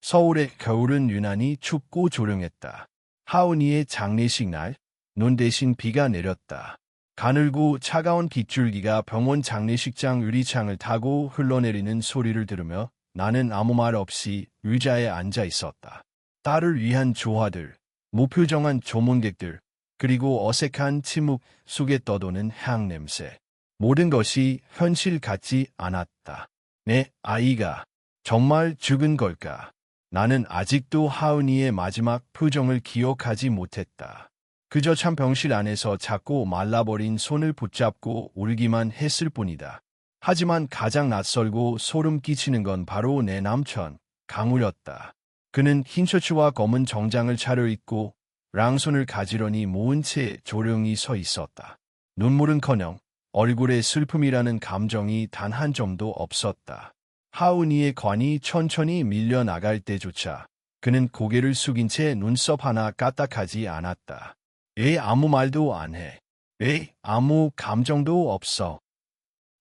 서울의 겨울은 유난히 춥고 조용했다. 하은이의 장례식 날, 눈 대신 비가 내렸다. 가늘고 차가운 빗줄기가 병원 장례식장 유리창을 타고 흘러내리는 소리를 들으며 나는 아무 말 없이 의자에 앉아 있었다. 딸을 위한 조화들, 무표정한 조문객들, 그리고 어색한 침묵 속에 떠도는 향 냄새. 모든 것이 현실 같지 않았다. 내 아이가 정말 죽은 걸까? 나는 아직도 하은이의 마지막 표정을 기억하지 못했다. 그저 참병실 안에서 작고 말라버린 손을 붙잡고 울기만 했을 뿐이다. 하지만 가장 낯설고 소름 끼치는 건 바로 내 남편, 강우였다. 그는 흰 셔츠와 검은 정장을 차려입고 랑손을 가지런히 모은 채 조용히 서 있었다. 눈물은커녕 얼굴에 슬픔이라는 감정이 단 한 점도 없었다. 하은이의 관이 천천히 밀려나갈 때조차 그는 고개를 숙인 채 눈썹 하나 까딱하지 않았다. 왜 아무 말도 안 해? 왜 아무 감정도 없어?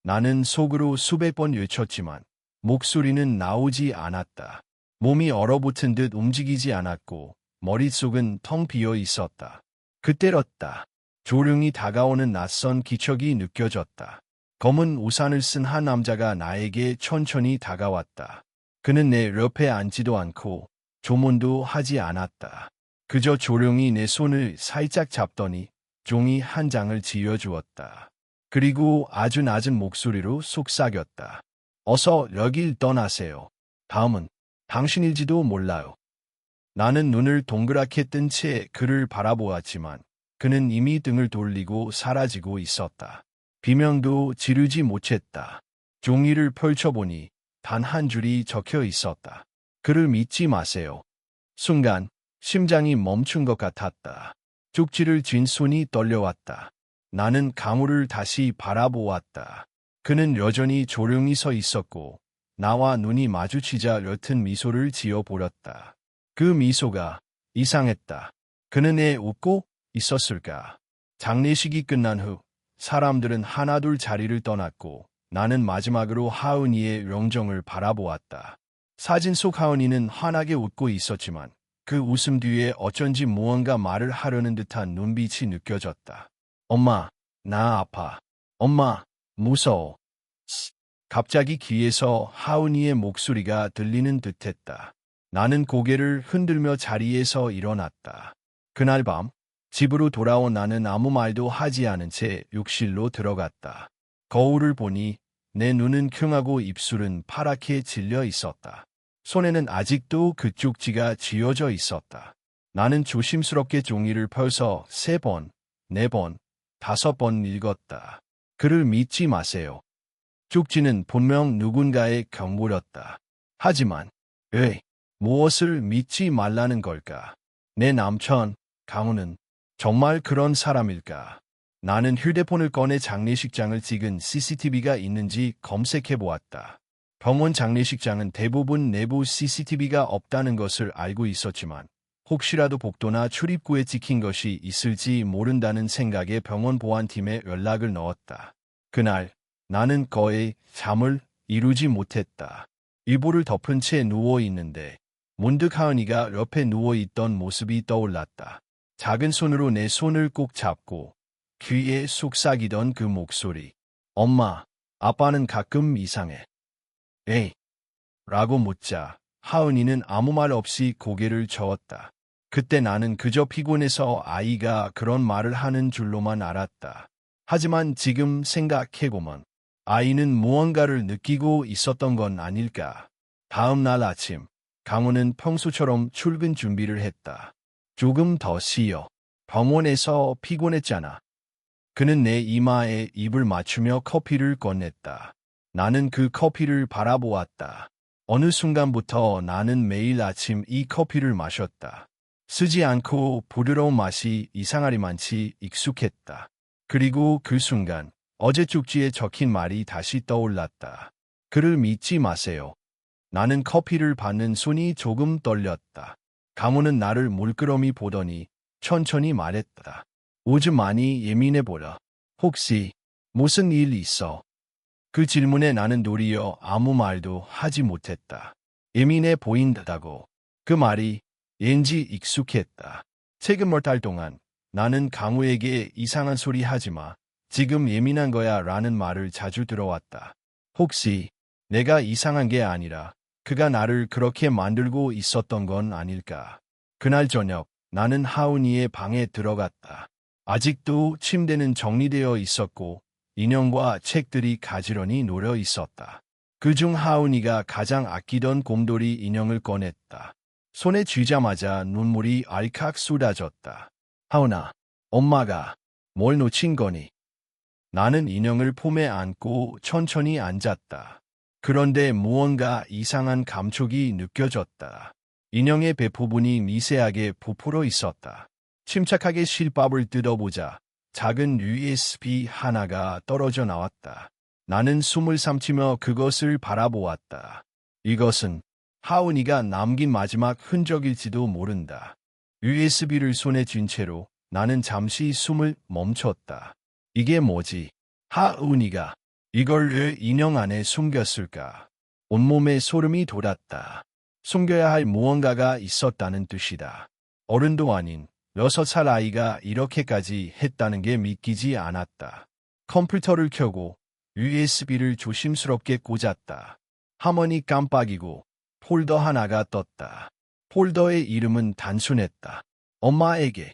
나는 속으로 수백 번 외쳤지만 목소리는 나오지 않았다. 몸이 얼어붙은 듯 움직이지 않았고 머릿속은 텅 비어 있었다. 그때였다. 조용히 다가오는 낯선 기척이 느껴졌다. 검은 우산을 쓴 한 남자가 나에게 천천히 다가왔다. 그는 내 옆에 앉지도 않고 조문도 하지 않았다. 그저 조용히 내 손을 살짝 잡더니 종이 한 장을 지어주었다. 그리고 아주 낮은 목소리로 속삭였다. 어서 여길 떠나세요. 다음은 당신일지도 몰라요. 나는 눈을 동그랗게 뜬 채 그를 바라보았지만 그는 이미 등을 돌리고 사라지고 있었다. 비명도 지르지 못했다. 종이를 펼쳐보니 단 한 줄이 적혀 있었다. 그를 믿지 마세요. 순간 심장이 멈춘 것 같았다. 쪽지를 쥔 손이 떨려왔다. 나는 강우를 다시 바라보았다. 그는 여전히 조용히 서 있었고 나와 눈이 마주치자 옅은 미소를 지어보렸다. 그 미소가 이상했다. 그는 왜 웃고 있었을까? 장례식이 끝난 후 사람들은 하나둘 자리를 떠났고 나는 마지막으로 하은이의 영정을 바라보았다. 사진 속 하은이는 환하게 웃고 있었지만 그 웃음 뒤에 어쩐지 무언가 말을 하려는 듯한 눈빛이 느껴졌다. 엄마, 나 아파. 엄마, 무서워. 갑자기 귀에서 하은이의 목소리가 들리는 듯했다. 나는 고개를 흔들며 자리에서 일어났다. 그날 밤 집으로 돌아온 나는 아무 말도 하지 않은 채 욕실로 들어갔다. 거울을 보니 내 눈은 킁하고 입술은 파랗게 질려 있었다. 손에는 아직도 그 쪽지가 쥐어져 있었다. 나는 조심스럽게 종이를 펴서 3번, 4번, 5번 읽었다. 그를 믿지 마세요. 쪽지는 분명 누군가의 경고였다. 하지만 왜, 무엇을 믿지 말라는 걸까? 내 남편, 강우는 정말 그런 사람일까? 나는 휴대폰을 꺼내 장례식장을 찍은 CCTV가 있는지 검색해 보았다. 병원 장례식장은 대부분 내부 CCTV가 없다는 것을 알고 있었지만 혹시라도 복도나 출입구에 찍힌 것이 있을지 모른다는 생각에 병원 보안팀에 연락을 넣었다. 그날 나는 거의 잠을 이루지 못했다. 이불을 덮은 채 누워 있는데 문득 하은이가 옆에 누워 있던 모습이 떠올랐다. 작은 손으로 내 손을 꼭 잡고 귀에 속삭이던 그 목소리. 엄마, 아빠는 가끔 이상해. 에이? 라고 묻자 하은이는 아무 말 없이 고개를 저었다. 그때 나는 그저 피곤해서 아이가 그런 말을 하는 줄로만 알았다. 하지만 지금 생각해보면 아이는 무언가를 느끼고 있었던 건 아닐까. 다음 날 아침, 강우는 평소처럼 출근 준비를 했다. 조금 더 쉬어. 병원에서 피곤했잖아. 그는 내 이마에 입을 맞추며 커피를 꺼냈다. 나는 그 커피를 바라보았다. 어느 순간부터 나는 매일 아침 이 커피를 마셨다. 쓰지 않고 부드러운 맛이 이상하리만치 익숙했다. 그리고 그 순간 어제 쪽지에 적힌 말이 다시 떠올랐다. 그를 믿지 마세요. 나는 커피를 받는 손이 조금 떨렸다. 강우는 나를 물끄러미 보더니 천천히 말했다. 요즘 많이 예민해보라. 혹시 무슨 일 있어? 그 질문에 나는 도리어 아무 말도 하지 못했다. 예민해 보인다고 그 말이 왠지 익숙했다. 최근 몇 달 동안 나는 강우에게 이상한 소리 하지 마. 지금 예민한 거야 라는 말을 자주 들어왔다. 혹시 내가 이상한 게 아니라 그가 나를 그렇게 만들고 있었던 건 아닐까. 그날 저녁 나는 하은이의 방에 들어갔다. 아직도 침대는 정리되어 있었고 인형과 책들이 가지런히 놓여 있었다. 그중 하은이가 가장 아끼던 곰돌이 인형을 꺼냈다. 손에 쥐자마자 눈물이 알칵 쏟아졌다. 하은아, 엄마가 뭘 놓친 거니? 나는 인형을 품에 안고 천천히 앉았다. 그런데 무언가 이상한 감촉이 느껴졌다. 인형의 배 부분이 미세하게 부풀어 있었다. 침착하게 실밥을 뜯어보자 작은 USB 하나가 떨어져 나왔다. 나는 숨을 삼키며 그것을 바라보았다. 이것은 하은이가 남긴 마지막 흔적일지도 모른다. USB를 손에 쥔 채로 나는 잠시 숨을 멈췄다. 이게 뭐지? 하은이가 이걸 왜 인형 안에 숨겼을까? 온몸에 소름이 돋았다. 숨겨야 할 무언가가 있었다는 뜻이다. 어른도 아닌 6살 아이가 이렇게까지 했다는 게 믿기지 않았다. 컴퓨터를 켜고 USB를 조심스럽게 꽂았다. 화면이 깜빡이고 폴더 하나가 떴다. 폴더의 이름은 단순했다. 엄마에게.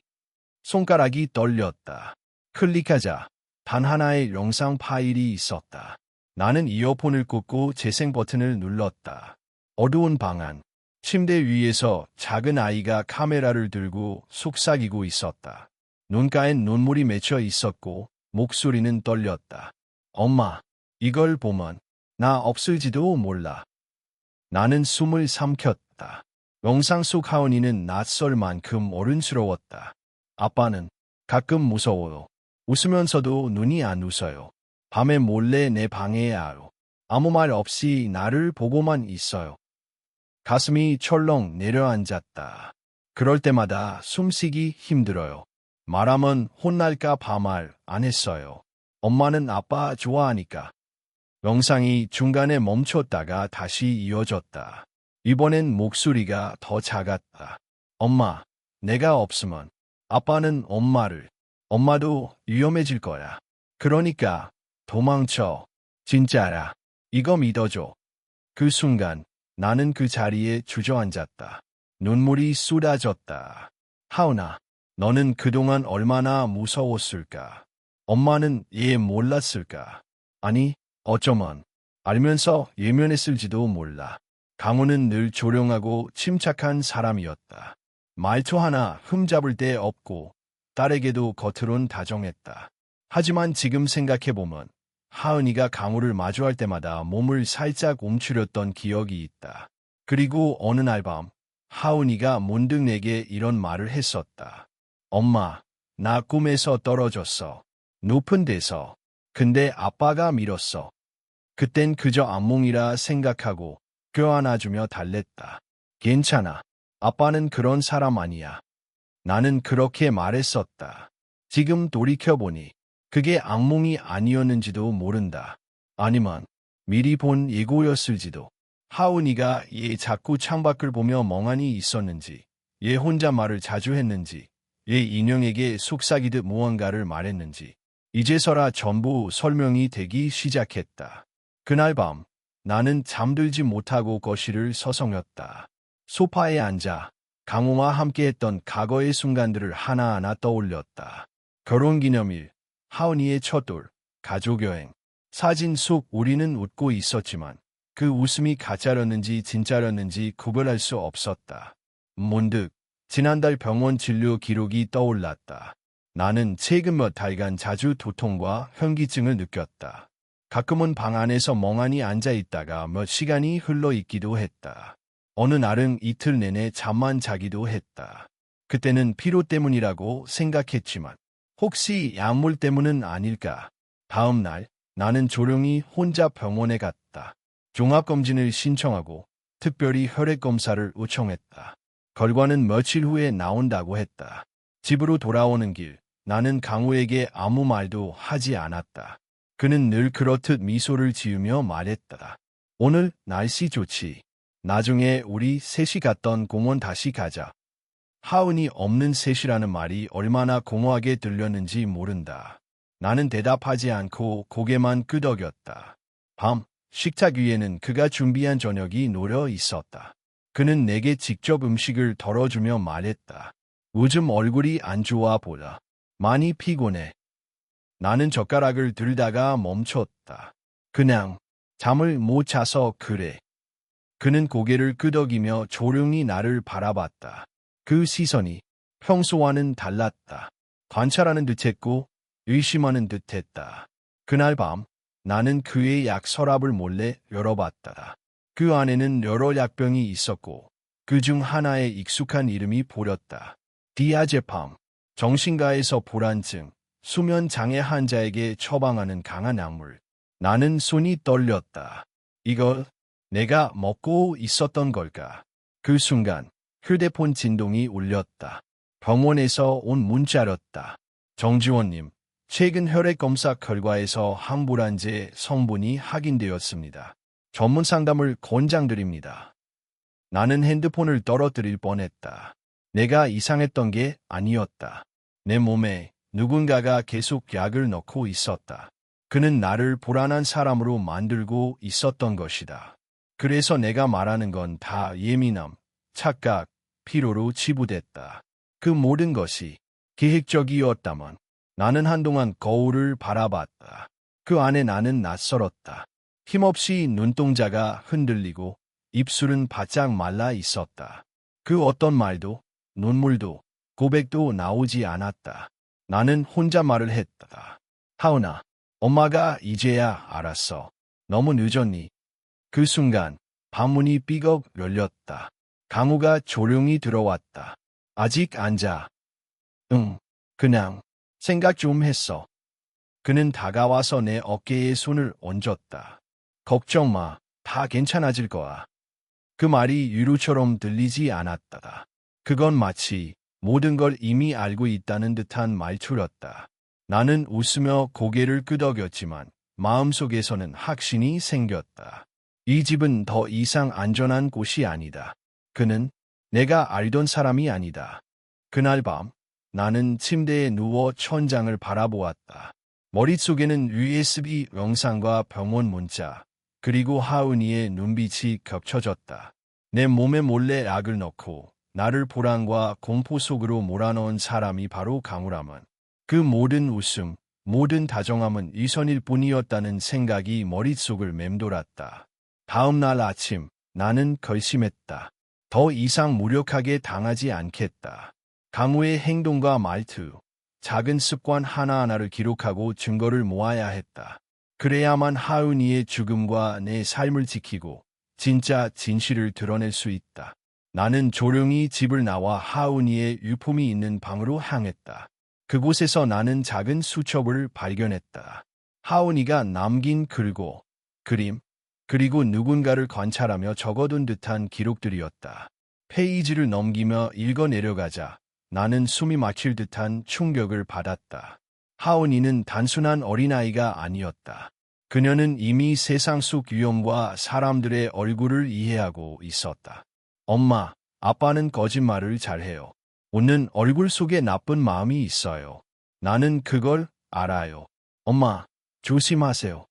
손가락이 떨렸다. 클릭하자 단 하나의 영상 파일이 있었다. 나는 이어폰을 꽂고 재생 버튼을 눌렀다. 어두운 방 안. 침대 위에서 작은 아이가 카메라를 들고 속삭이고 있었다. 눈가엔 눈물이 맺혀 있었고 목소리는 떨렸다. 엄마, 이걸 보면 나 없을지도 몰라. 나는 숨을 삼켰다. 영상 속 하은이는 낯설 만큼 어른스러웠다. 아빠는 가끔 무서워요. 웃으면서도 눈이 안 웃어요. 밤에 몰래 내 방에 와요. 아무 말 없이 나를 보고만 있어요. 가슴이 철렁 내려앉았다. 그럴 때마다 숨쉬기 힘들어요. 말하면 혼날까 봐 말 안 했어요. 엄마는 아빠 좋아하니까. 영상이 중간에 멈췄다가 다시 이어졌다. 이번엔 목소리가 더 작았다. 엄마, 내가 없으면 아빠는 엄마도 위험해질 거야. 그러니까 도망쳐. 진짜라. 이거 믿어줘. 그 순간 나는 그 자리에 주저앉았다. 눈물이 쏟아졌다. 하은아, 너는 그동안 얼마나 무서웠을까? 엄마는 얘 몰랐을까? 아니, 어쩌면 알면서 예면했을지도 몰라. 강우는 늘 조용하고 침착한 사람이었다. 말투 하나 흠잡을 데 없고 딸에게도 겉으론 다정했다. 하지만 지금 생각해보면 하은이가 강우를 마주할 때마다 몸을 살짝 움츠렸던 기억이 있다. 그리고 어느 날 밤 하은이가 문득 내게 이런 말을 했었다. 엄마, 나 꿈에서 떨어졌어. 높은 데서. 근데 아빠가 밀었어. 그땐 그저 악몽이라 생각하고 껴안아주며 달랬다. 괜찮아. 아빠는 그런 사람 아니야. 나는 그렇게 말했었다. 지금 돌이켜보니 그게 악몽이 아니었는지도 모른다. 아니면 미리 본 예고였을지도. 하은이가 얘 자꾸 창밖을 보며 멍하니 있었는지, 얘 혼자 말을 자주 했는지, 얘 인형에게 속삭이듯 무언가를 말했는지, 이제서라 전부 설명이 되기 시작했다. 그날 밤 나는 잠들지 못하고 거실을 서성였다. 소파에 앉아 강우와 함께했던 과거의 순간들을 하나하나 떠올렸다. 결혼기념일, 하은이의 첫돌, 가족여행, 사진 속 우리는 웃고 있었지만 그 웃음이 가짜였는지 진짜였는지 구별할 수 없었다. 문득 지난달 병원 진료 기록이 떠올랐다. 나는 최근 몇 달간 자주 두통과 현기증을 느꼈다. 가끔은 방 안에서 멍하니 앉아있다가 몇 시간이 흘러있기도 했다. 어느 날은 이틀 내내 잠만 자기도 했다. 그때는 피로 때문이라고 생각했지만 혹시 약물 때문은 아닐까? 다음 날 나는 조용히 혼자 병원에 갔다. 종합검진을 신청하고 특별히 혈액검사를 요청했다. 결과는 며칠 후에 나온다고 했다. 집으로 돌아오는 길 나는 강우에게 아무 말도 하지 않았다. 그는 늘 그렇듯 미소를 지으며 말했다. 오늘 날씨 좋지. 나중에 우리 셋이 갔던 공원 다시 가자. 하은이 없는 셋이라는 말이 얼마나 공허하게 들렸는지 모른다. 나는 대답하지 않고 고개만 끄덕였다. 밤, 식탁 위에는 그가 준비한 저녁이 놓여 있었다. 그는 내게 직접 음식을 덜어주며 말했다. 요즘 얼굴이 안 좋아 보여. 많이 피곤해. 나는 젓가락을 들다가 멈췄다. 그냥 잠을 못 자서 그래. 그는 고개를 끄덕이며 조용히 나를 바라봤다. 그 시선이 평소와는 달랐다. 관찰하는 듯했고 의심하는 듯했다. 그날 밤 나는 그의 약 서랍을 몰래 열어봤다. 그 안에는 여러 약병이 있었고 그 중 하나에 익숙한 이름이 보였다. 디아제팜, 정신과에서 불안증, 수면 장애 환자에게 처방하는 강한 약물. 나는 손이 떨렸다. 이걸 내가 먹고 있었던 걸까? 그 순간 휴대폰 진동이 울렸다. 병원에서 온 문자였다. 정지원님, 최근 혈액검사 결과에서 항불안제 성분이 확인되었습니다. 전문 상담을 권장드립니다. 나는 핸드폰을 떨어뜨릴 뻔했다. 내가 이상했던 게 아니었다. 내 몸에 누군가가 계속 약을 넣고 있었다. 그는 나를 불안한 사람으로 만들고 있었던 것이다. 그래서 내가 말하는 건 다 예민함, 착각, 피로로 치부됐다. 그 모든 것이 계획적이었다면 나는 한동안 거울을 바라봤다. 그 안에 나는 낯설었다. 힘없이 눈동자가 흔들리고 입술은 바짝 말라 있었다. 그 어떤 말도, 눈물도, 고백도 나오지 않았다. 나는 혼자 말을 했다. 하은아, 엄마가 이제야 알았어. 너무 늦었니? 그 순간 방문이 삐걱 열렸다. 강우가 조용히 들어왔다. 아직 안 자? 응, 그냥 생각 좀 했어. 그는 다가와서 내 어깨에 손을 얹었다. 걱정 마, 다 괜찮아질 거야. 그 말이 위로처럼 들리지 않았다. 그건 마치 모든 걸 이미 알고 있다는 듯한 말투였다. 나는 웃으며 고개를 끄덕였지만 마음속에서는 확신이 생겼다. 이 집은 더 이상 안전한 곳이 아니다. 그는 내가 알던 사람이 아니다. 그날 밤 나는 침대에 누워 천장을 바라보았다. 머릿속에는 USB 영상과 병원 문자, 그리고 하은이의 눈빛이 겹쳐졌다. 내 몸에 몰래 약을 넣고 나를 불안과 공포 속으로 몰아넣은 사람이 바로 강우라면 그 모든 웃음, 모든 다정함은 위선일 뿐이었다는 생각이 머릿속을 맴돌았다. 다음 날 아침 나는 결심했다. 더 이상 무력하게 당하지 않겠다. 강우의 행동과 말투, 작은 습관 하나하나를 기록하고 증거를 모아야 했다. 그래야만 하은이의 죽음과 내 삶을 지키고 진짜 진실을 드러낼 수 있다. 나는 조용히 집을 나와 하은이의 유품이 있는 방으로 향했다. 그곳에서 나는 작은 수첩을 발견했다. 하은이가 남긴 글고, 그림, 그리고 누군가를 관찰하며 적어둔 듯한 기록들이었다. 페이지를 넘기며 읽어 내려가자 나는 숨이 막힐 듯한 충격을 받았다. 하은이는 단순한 어린아이가 아니었다. 그녀는 이미 세상 속 위험과 사람들의 얼굴을 이해하고 있었다. 엄마, 아빠는 거짓말을 잘해요. 웃는 얼굴 속에 나쁜 마음이 있어요. 나는 그걸 알아요. 엄마, 조심하세요.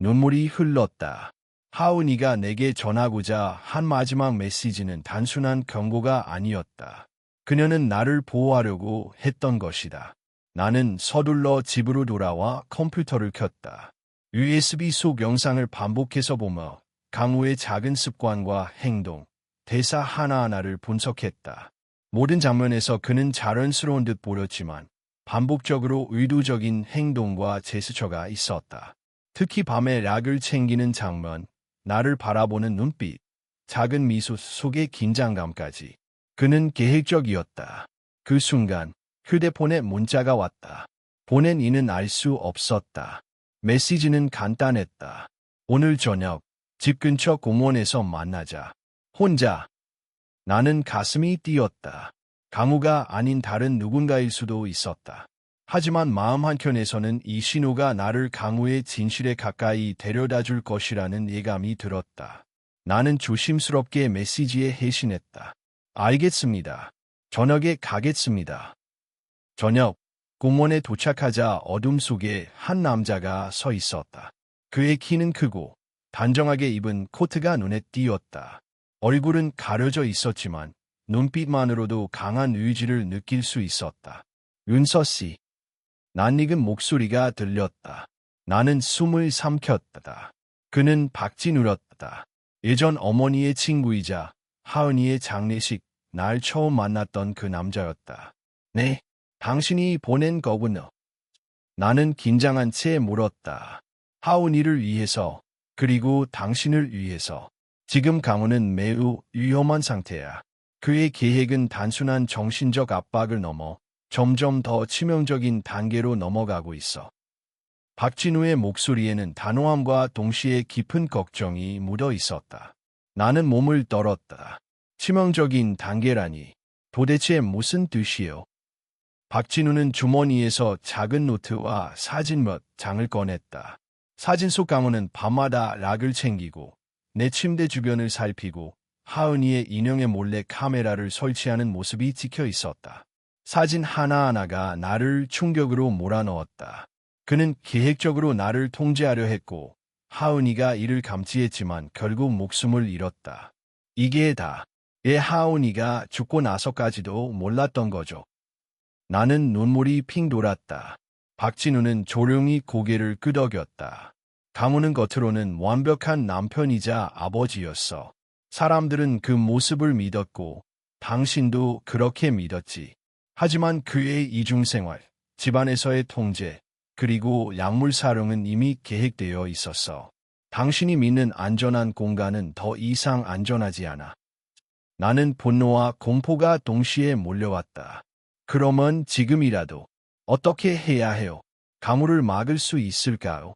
눈물이 흘렀다. 하은이가 내게 전하고자 한 마지막 메시지는 단순한 경고가 아니었다. 그녀는 나를 보호하려고 했던 것이다. 나는 서둘러 집으로 돌아와 컴퓨터를 켰다. USB 속 영상을 반복해서 보며 강우의 작은 습관과 행동, 대사 하나하나를 분석했다. 모든 장면에서 그는 자연스러운 듯 보였지만 반복적으로 의도적인 행동과 제스처가 있었다. 특히 밤에 약을 챙기는 장면, 나를 바라보는 눈빛, 작은 미소 속의 긴장감까지. 그는 계획적이었다. 그 순간 휴대폰에 문자가 왔다. 보낸 이는 알 수 없었다. 메시지는 간단했다. 오늘 저녁 집 근처 공원에서 만나자. 혼자. 나는 가슴이 뛰었다. 강우가 아닌 다른 누군가일 수도 있었다. 하지만 마음 한켠에서는 이 신호가 나를 강우의 진실에 가까이 데려다 줄 것이라는 예감이 들었다. 나는 조심스럽게 메시지에 회신했다. 알겠습니다. 저녁에 가겠습니다. 저녁, 공원에 도착하자 어둠 속에 한 남자가 서 있었다. 그의 키는 크고 단정하게 입은 코트가 눈에 띄었다. 얼굴은 가려져 있었지만 눈빛만으로도 강한 의지를 느낄 수 있었다. 윤서 씨. 낯익은 목소리가 들렸다. 나는 숨을 삼켰다. 그는 박진우였다. 예전 어머니의 친구이자 하은이의 장례식 날 처음 만났던 그 남자였다. 네, 당신이 보낸 거군요. 나는 긴장한 채 물었다. 하은이를 위해서, 그리고 당신을 위해서. 지금 강우는 매우 위험한 상태야. 그의 계획은 단순한 정신적 압박을 넘어 점점 더 치명적인 단계로 넘어가고 있어. 박진우의 목소리에는 단호함과 동시에 깊은 걱정이 묻어 있었다. 나는 몸을 떨었다. 치명적인 단계라니. 도대체 무슨 뜻이요? 박진우는 주머니에서 작은 노트와 사진 몇 장을 꺼냈다. 사진 속 강우는 밤마다 락을 챙기고 내 침대 주변을 살피고 하은이의 인형에 몰래 카메라를 설치하는 모습이 찍혀 있었다. 사진 하나하나가 나를 충격으로 몰아넣었다. 그는 계획적으로 나를 통제하려 했고 하은이가 이를 감지했지만 결국 목숨을 잃었다. 이게 다 하은이가 죽고 나서까지도 몰랐던 거죠. 나는 눈물이 핑 돌았다. 박진우는 조용히 고개를 끄덕였다. 강우는 겉으로는 완벽한 남편이자 아버지였어. 사람들은 그 모습을 믿었고 당신도 그렇게 믿었지. 하지만 그의 이중생활, 집안에서의 통제, 그리고 약물 사용은 이미 계획되어 있었어. 당신이 믿는 안전한 공간은 더 이상 안전하지 않아. 나는 분노와 공포가 동시에 몰려왔다. 그러면 지금이라도 어떻게 해야 해요? 강우를 막을 수 있을까요?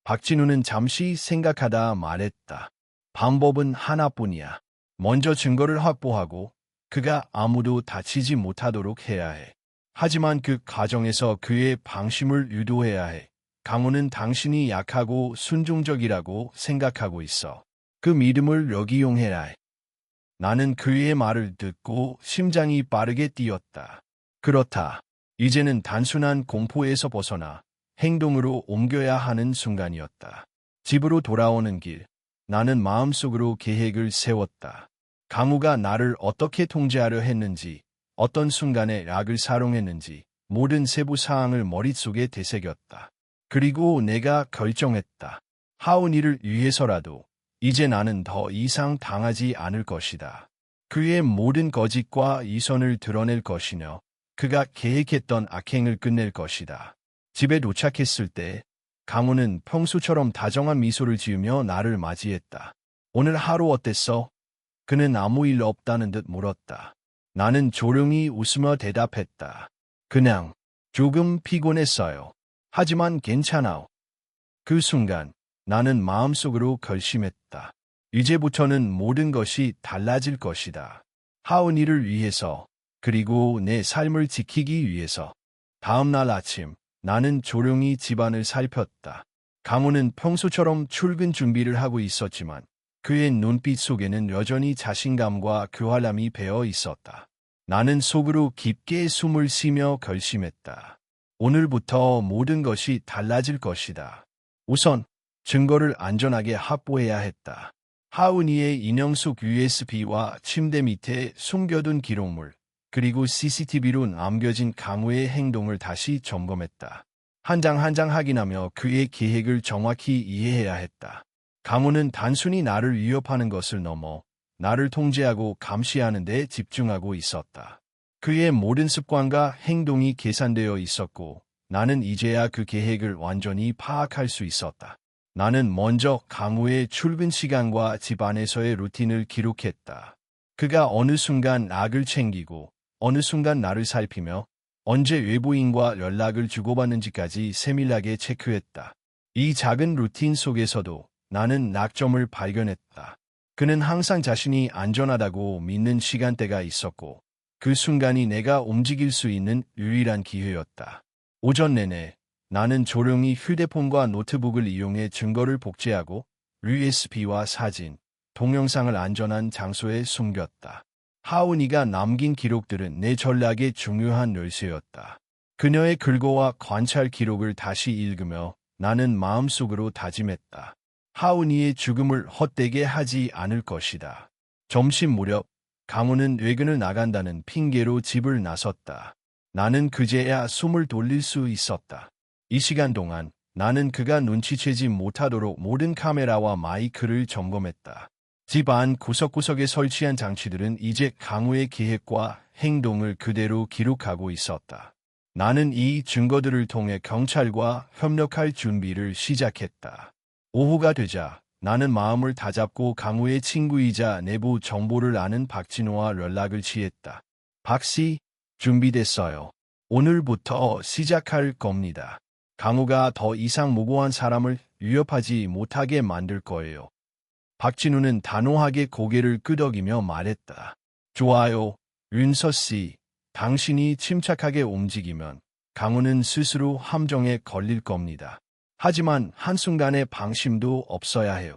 박진우는 잠시 생각하다 말했다. 방법은 하나뿐이야. 먼저 증거를 확보하고 그가 아무도 다치지 못하도록 해야 해. 하지만 그 과정에서 그의 방심을 유도해야 해. 강우는 당신이 약하고 순종적이라고 생각하고 있어. 그 믿음을 역이용해야 해. 나는 그의 말을 듣고 심장이 빠르게 뛰었다. 그렇다. 이제는 단순한 공포에서 벗어나 행동으로 옮겨야 하는 순간이었다. 집으로 돌아오는 길, 나는 마음속으로 계획을 세웠다. 강우가 나를 어떻게 통제하려 했는지, 어떤 순간에 약을 사용했는지, 모든 세부 사항을 머릿속에 되새겼다. 그리고 내가 결정했다. 하은이를 위해서라도 이제 나는 더 이상 당하지 않을 것이다. 그의 모든 거짓과 이선을 드러낼 것이며 그가 계획했던 악행을 끝낼 것이다. 집에 도착했을 때 강우는 평소처럼 다정한 미소를 지으며 나를 맞이했다. 오늘 하루 어땠어? 그는 아무 일 없다는 듯 물었다. 나는 조용히 웃으며 대답했다. 그냥 조금 피곤했어요. 하지만 괜찮아요. 그 순간 나는 마음속으로 결심했다. 이제부터는 모든 것이 달라질 것이다. 하은이를 위해서, 그리고 내 삶을 지키기 위해서. 다음 날 아침, 나는 조용히 집안을 살폈다. 강우는 평소처럼 출근 준비를 하고 있었지만 그의 눈빛 속에는 여전히 자신감과 교활함이 배어 있었다. 나는 속으로 깊게 숨을 쉬며 결심했다. 오늘부터 모든 것이 달라질 것이다. 우선 증거를 안전하게 확보해야 했다. 하은이의 인형 속 USB와 침대 밑에 숨겨둔 기록물, 그리고 CCTV로 남겨진 강우의 행동을 다시 점검했다. 한 장 한 장 확인하며 그의 계획을 정확히 이해해야 했다. 강우는 단순히 나를 위협하는 것을 넘어 나를 통제하고 감시하는 데 집중하고 있었다. 그의 모든 습관과 행동이 계산되어 있었고 나는 이제야 그 계획을 완전히 파악할 수 있었다. 나는 먼저 강우의 출근 시간과 집안에서의 루틴을 기록했다. 그가 어느 순간 약을 챙기고 어느 순간 나를 살피며 언제 외부인과 연락을 주고받는지까지 세밀하게 체크했다. 이 작은 루틴 속에서도 나는 낙점을 발견했다. 그는 항상 자신이 안전하다고 믿는 시간대가 있었고 그 순간이 내가 움직일 수 있는 유일한 기회였다. 오전 내내 나는 조용히 휴대폰과 노트북을 이용해 증거를 복제하고 USB와 사진, 동영상을 안전한 장소에 숨겼다. 하은이가 남긴 기록들은 내 전략의 중요한 열쇠였다. 그녀의 글거와 관찰 기록을 다시 읽으며 나는 마음속으로 다짐했다. 하은이의 죽음을 헛되게 하지 않을 것이다. 점심 무렵 강우는 외근을 나간다는 핑계로 집을 나섰다. 나는 그제야 숨을 돌릴 수 있었다. 이 시간 동안 나는 그가 눈치채지 못하도록 모든 카메라와 마이크를 점검했다. 집 안 구석구석에 설치한 장치들은 이제 강우의 계획과 행동을 그대로 기록하고 있었다. 나는 이 증거들을 통해 경찰과 협력할 준비를 시작했다. 오후가 되자 나는 마음을 다잡고 강우의 친구이자 내부 정보를 아는 박진호와 연락을 취했다. 박씨, 준비됐어요. 오늘부터 시작할 겁니다. 강우가 더 이상 무고한 사람을 위협하지 못하게 만들 거예요. 박진우는 단호하게 고개를 끄덕이며 말했다. 좋아요, 윤서 씨. 당신이 침착하게 움직이면 강우는 스스로 함정에 걸릴 겁니다. 하지만 한순간의 방심도 없어야 해요.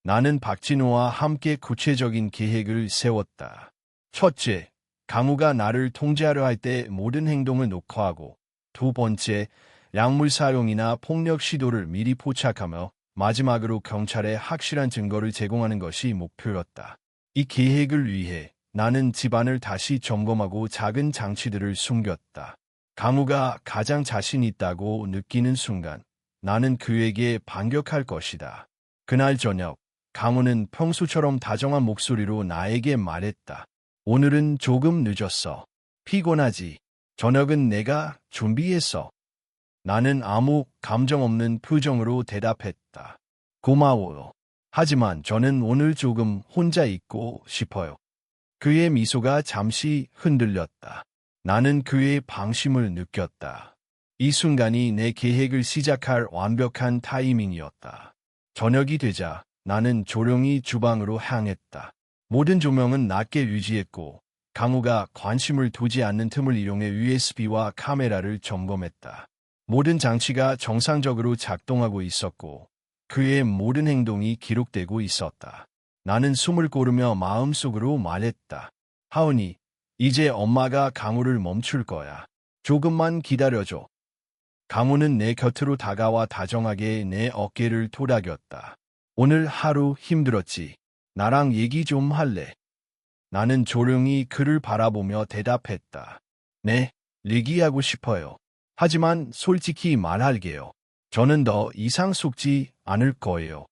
나는 박진우와 함께 구체적인 계획을 세웠다. 첫째, 강우가 나를 통제하려 할 때 모든 행동을 녹화하고, 두 번째, 약물 사용이나 폭력 시도를 미리 포착하며 마지막으로 경찰에 확실한 증거를 제공하는 것이 목표였다. 이 계획을 위해 나는 집안을 다시 점검하고 작은 장치들을 숨겼다. 강우가 가장 자신 있다고 느끼는 순간 나는 그에게 반격할 것이다. 그날 저녁 강우는 평소처럼 다정한 목소리로 나에게 말했다. 오늘은 조금 늦었어. 피곤하지? 저녁은 내가 준비했어. 나는 아무 감정 없는 표정으로 대답했다. 고마워요. 하지만 저는 오늘 조금 혼자 있고 싶어요. 그의 미소가 잠시 흔들렸다. 나는 그의 방심을 느꼈다. 이 순간이 내 계획을 시작할 완벽한 타이밍이었다. 저녁이 되자 나는 조용히 주방으로 향했다. 모든 조명은 낮게 유지했고 강우가 관심을 두지 않는 틈을 이용해 USB와 카메라를 점검했다. 모든 장치가 정상적으로 작동하고 있었고 그의 모든 행동이 기록되고 있었다. 나는 숨을 고르며 마음속으로 말했다. 하은이, 이제 엄마가 강우를 멈출 거야. 조금만 기다려줘. 강우는 내 곁으로 다가와 다정하게 내 어깨를 토닥였다. 오늘 하루 힘들었지. 나랑 얘기 좀 할래? 나는 조용히 그를 바라보며 대답했다. 네, 얘기하고 싶어요. 하지만 솔직히 말할게요. 저는 더 이상 속지 않을 거예요.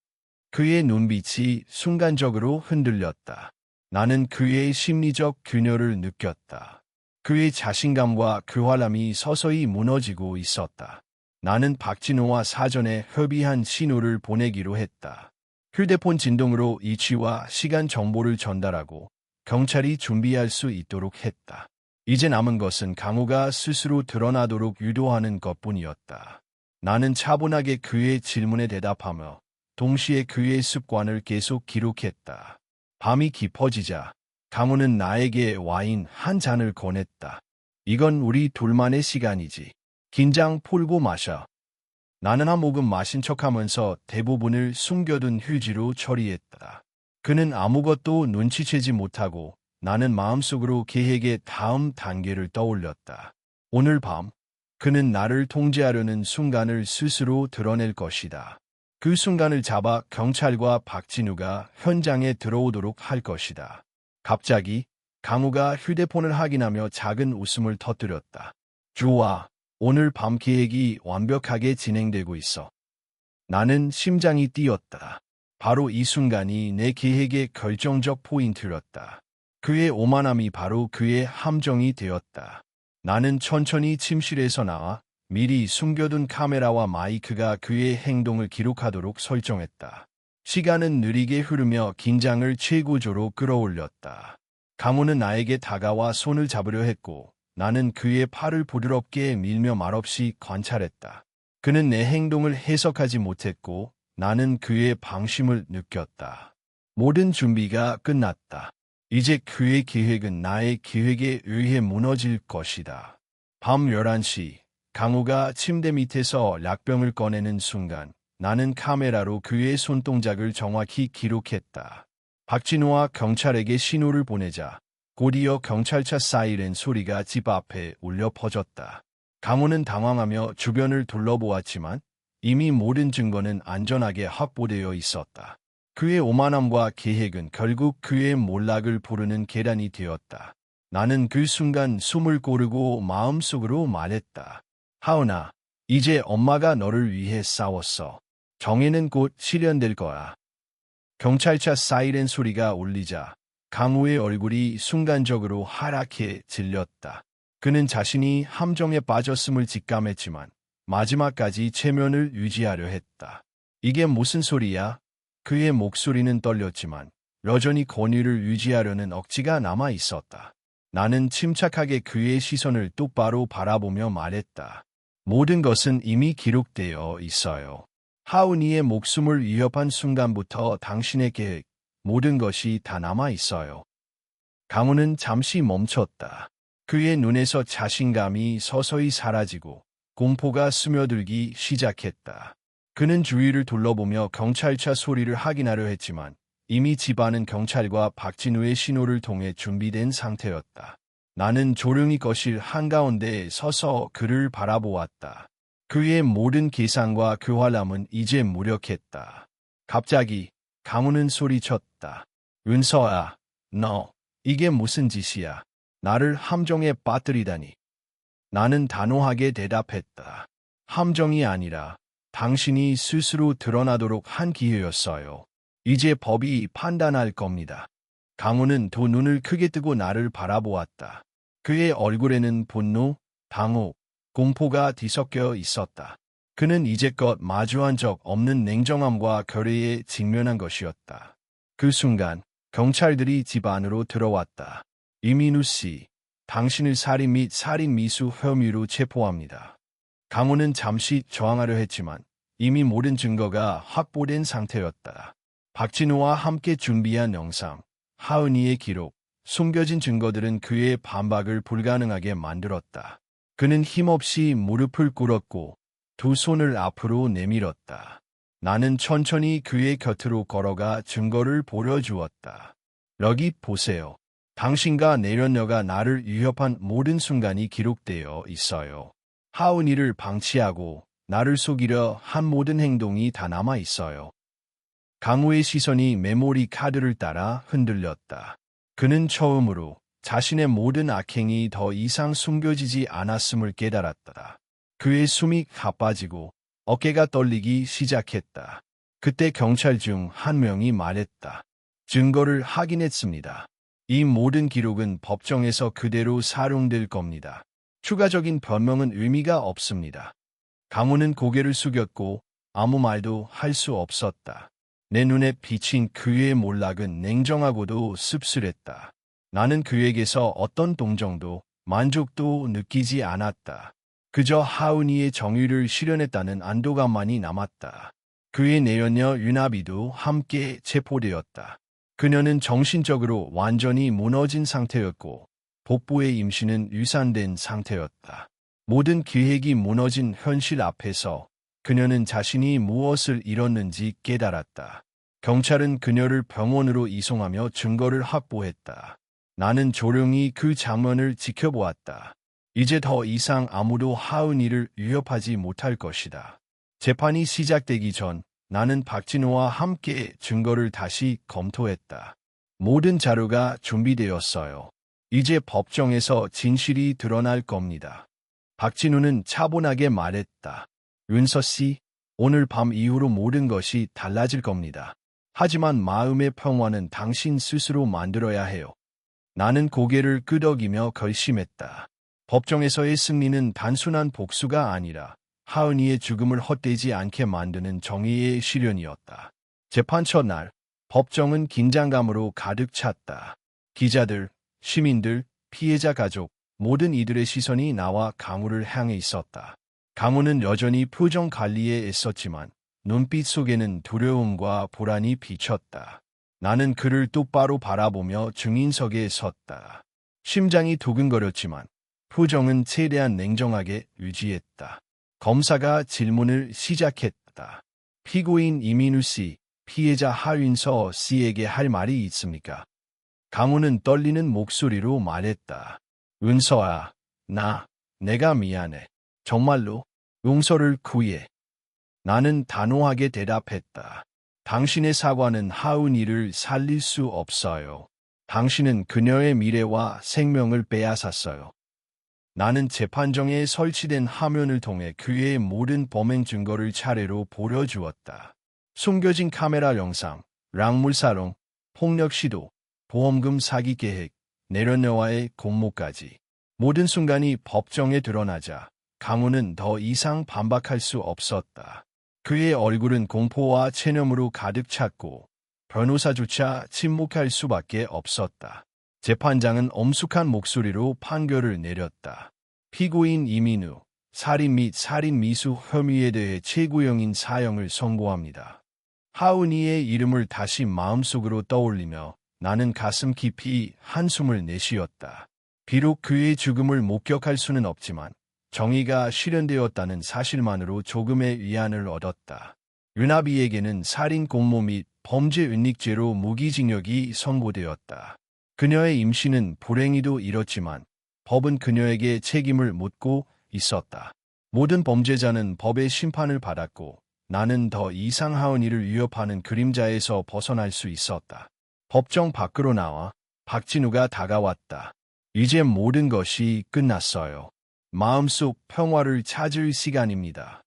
그의 눈빛이 순간적으로 흔들렸다. 나는 그의 심리적 균열을 느꼈다. 그의 자신감과 교활함이 서서히 무너지고 있었다. 나는 박진호와 사전에 협의한 신호를 보내기로 했다. 휴대폰 진동으로 위치와 시간 정보를 전달하고 경찰이 준비할 수 있도록 했다. 이제 남은 것은 강우가 스스로 드러나도록 유도하는 것뿐이었다. 나는 차분하게 그의 질문에 대답하며 동시에 그의 습관을 계속 기록했다. 밤이 깊어지자 강우는 나에게 와인 한 잔을 권했다. 이건 우리 둘만의 시간이지. 긴장 풀고 마셔. 나는 한 모금 마신 척하면서 대부분을 숨겨둔 휴지로 처리했다. 그는 아무것도 눈치채지 못하고 나는 마음속으로 계획의 다음 단계를 떠올렸다. 오늘 밤 그는 나를 통제하려는 순간을 스스로 드러낼 것이다. 그 순간을 잡아 경찰과 박진우가 현장에 들어오도록 할 것이다. 갑자기 강우가 휴대폰을 확인하며 작은 웃음을 터뜨렸다. 좋아, 오늘 밤 계획이 완벽하게 진행되고 있어. 나는 심장이 뛰었다. 바로 이 순간이 내 계획의 결정적 포인트였다. 그의 오만함이 바로 그의 함정이 되었다. 나는 천천히 침실에서 나와 미리 숨겨둔 카메라와 마이크가 그의 행동을 기록하도록 설정했다. 시간은 느리게 흐르며 긴장을 최고조로 끌어올렸다. 강우는 나에게 다가와 손을 잡으려 했고 나는 그의 팔을 부드럽게 밀며 말없이 관찰했다. 그는 내 행동을 해석하지 못했고 나는 그의 방심을 느꼈다. 모든 준비가 끝났다. 이제 그의 계획은 나의 계획에 의해 무너질 것이다. 밤 11시 강우가 침대 밑에서 약병을 꺼내는 순간 나는 카메라로 그의 손동작을 정확히 기록했다. 박진우와 경찰에게 신호를 보내자 곧이어 경찰차 사이렌 소리가 집 앞에 울려 퍼졌다. 강호는 당황하며 주변을 둘러보았지만 이미 모든 증거는 안전하게 확보되어 있었다. 그의 오만함과 계획은 결국 그의 몰락을 부르는 계란이 되었다. 나는 그 순간 숨을 고르고 마음속으로 말했다. 하은아, 이제 엄마가 너를 위해 싸웠어. 정의는 곧 실현될 거야. 경찰차 사이렌 소리가 울리자 강우의 얼굴이 순간적으로 하얗게 질렸다. 그는 자신이 함정에 빠졌음을 직감했지만 마지막까지 체면을 유지하려 했다. 이게 무슨 소리야? 그의 목소리는 떨렸지만 여전히 권위를 유지하려는 억지가 남아 있었다. 나는 침착하게 그의 시선을 똑바로 바라보며 말했다. 모든 것은 이미 기록되어 있어요. 하은이의 목숨을 위협한 순간부터 당신의 계획, 모든 것이 다 남아 있어요. 강우는 잠시 멈췄다. 그의 눈에서 자신감이 서서히 사라지고 공포가 스며들기 시작했다. 그는 주위를 둘러보며 경찰차 소리를 확인하려 했지만 이미 집안은 경찰과 박진우의 신호를 통해 준비된 상태였다. 나는 조용히 거실 한가운데에 서서 그를 바라보았다. 그의 모든 계산과 교활함은 이제 무력했다. 갑자기 강우는 소리쳤다. 은서아, 너 이게 무슨 짓이야? 나를 함정에 빠뜨리다니. 나는 단호하게 대답했다. 함정이 아니라 당신이 스스로 드러나도록 한 기회였어요. 이제 법이 판단할 겁니다. 강우는 두 눈을 크게 뜨고 나를 바라보았다. 그의 얼굴에는 분노, 당혹, 공포가 뒤섞여 있었다. 그는 이제껏 마주한 적 없는 냉정함과 결의에 직면한 것이었다. 그 순간 경찰들이 집 안으로 들어왔다. 이민우 씨, 당신을 살인 및 살인 미수 혐의로 체포합니다. 강우는 잠시 저항하려 했지만 이미 모든 증거가 확보된 상태였다. 박진우와 함께 준비한 영상, 하은이의 기록, 숨겨진 증거들은 그의 반박을 불가능하게 만들었다. 그는 힘없이 무릎을 꿇었고 두 손을 앞으로 내밀었다. 나는 천천히 그의 곁으로 걸어가 증거를 보여주었다. 여기 보세요. 당신과 내련녀가 나를 위협한 모든 순간이 기록되어 있어요. 하은이를 방치하고 나를 속이려 한 모든 행동이 다 남아 있어요. 강우의 시선이 메모리 카드를 따라 흔들렸다. 그는 처음으로 자신의 모든 악행이 더 이상 숨겨지지 않았음을 깨달았다. 그의 숨이 가빠지고 어깨가 떨리기 시작했다. 그때 경찰 중 한 명이 말했다. 증거를 확인했습니다. 이 모든 기록은 법정에서 그대로 사용될 겁니다. 추가적인 변명은 의미가 없습니다. 강우는 고개를 숙였고 아무 말도 할 수 없었다. 내 눈에 비친 그의 몰락은 냉정하고도 씁쓸했다. 나는 그에게서 어떤 동정도 만족도 느끼지 않았다. 그저 하은이의 정의를 실현했다는 안도감만이 남았다. 그의 내연녀 윤아비도 함께 체포되었다. 그녀는 정신적으로 완전히 무너진 상태였고 복부의 임신은 유산된 상태였다. 모든 계획이 무너진 현실 앞에서 그녀는 자신이 무엇을 잃었는지 깨달았다. 경찰은 그녀를 병원으로 이송하며 증거를 확보했다. 나는 조용히 그 장면을 지켜보았다. 이제 더 이상 아무도 하은이를 위협하지 못할 것이다. 재판이 시작되기 전 나는 박진우와 함께 증거를 다시 검토했다. 모든 자료가 준비되었어요. 이제 법정에서 진실이 드러날 겁니다. 박진우는 차분하게 말했다. 윤서 씨, 오늘 밤 이후로 모든 것이 달라질 겁니다. 하지만 마음의 평화는 당신 스스로 만들어야 해요. 나는 고개를 끄덕이며 결심했다. 법정에서의 승리는 단순한 복수가 아니라 하은이의 죽음을 헛되지 않게 만드는 정의의 실현이었다. 재판 첫날, 법정은 긴장감으로 가득 찼다. 기자들, 시민들, 피해자 가족, 모든 이들의 시선이 나와 강우를 향해 있었다. 강우는 여전히 표정 관리에 애썼지만 눈빛 속에는 두려움과 불안이 비쳤다. 나는 그를 똑바로 바라보며 증인석에 섰다. 심장이 두근거렸지만 표정은 최대한 냉정하게 유지했다. 검사가 질문을 시작했다. 피고인 이민우 씨, 피해자 하윤서 씨에게 할 말이 있습니까? 강우는 떨리는 목소리로 말했다. 은서아, 내가 미안해. 정말로 용서를 구해. 나는 단호하게 대답했다. 당신의 사과는 하은이를 살릴 수 없어요. 당신은 그녀의 미래와 생명을 빼앗았어요. 나는 재판정에 설치된 화면을 통해 그의 모든 범행 증거를 차례로 보여주었다. 숨겨진 카메라 영상, 락물사롱, 폭력 시도, 보험금 사기 계획, 내려놓아의 공모까지. 모든 순간이 법정에 드러나자 강우는 더 이상 반박할 수 없었다. 그의 얼굴은 공포와 체념으로 가득 찼고 변호사조차 침묵할 수밖에 없었다. 재판장은 엄숙한 목소리로 판결을 내렸다. 피고인 이민우, 살인 및 살인 미수 혐의에 대해 최고형인 사형을 선고합니다. 하은이의 이름을 다시 마음속으로 떠올리며 나는 가슴 깊이 한숨을 내쉬었다. 비록 그의 죽음을 목격할 수는 없지만 정의가 실현되었다는 사실만으로 조금의 위안을 얻었다. 윤아비에게는 살인 공모 및 범죄 은닉죄로 무기징역이 선고되었다. 그녀의 임신은 불행히도 이뤘지만 법은 그녀에게 책임을 묻고 있었다. 모든 범죄자는 법의 심판을 받았고 나는 더 이상 하은이를 위협하는 그림자에서 벗어날 수 있었다. 법정 밖으로 나와 박진우가 다가왔다. 이제 모든 것이 끝났어요. 마음속 평화를 찾을 시간입니다.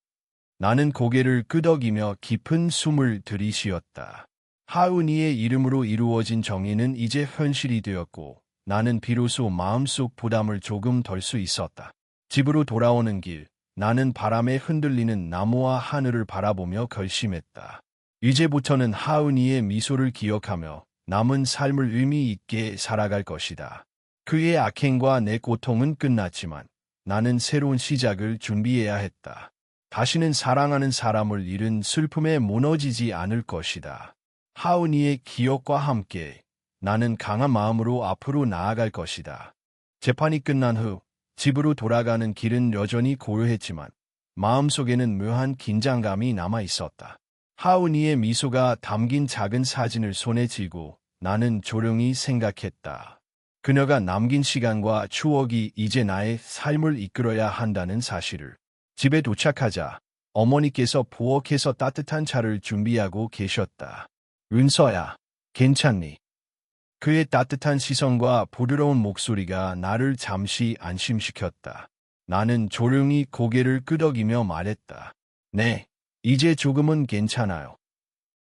나는 고개를 끄덕이며 깊은 숨을 들이쉬었다. 하은이의 이름으로 이루어진 정의는 이제 현실이 되었고 나는 비로소 마음속 부담을 조금 덜 수 있었다. 집으로 돌아오는 길, 나는 바람에 흔들리는 나무와 하늘을 바라보며 결심했다. 이제부터는 하은이의 미소를 기억하며 남은 삶을 의미 있게 살아갈 것이다. 그의 악행과 내 고통은 끝났지만 나는 새로운 시작을 준비해야 했다. 다시는 사랑하는 사람을 잃은 슬픔에 무너지지 않을 것이다. 하은이의 기억과 함께 나는 강한 마음으로 앞으로 나아갈 것이다. 재판이 끝난 후 집으로 돌아가는 길은 여전히 고요했지만 마음속에는 묘한 긴장감이 남아 있었다. 하은이의 미소가 담긴 작은 사진을 손에 쥐고 나는 조용히 생각했다. 그녀가 남긴 시간과 추억이 이제 나의 삶을 이끌어야 한다는 사실을. 집에 도착하자 어머니께서 부엌에서 따뜻한 차를 준비하고 계셨다. 은서야, 괜찮니? 그의 따뜻한 시선과 부드러운 목소리가 나를 잠시 안심시켰다. 나는 조용히 고개를 끄덕이며 말했다. 네, 이제 조금은 괜찮아요.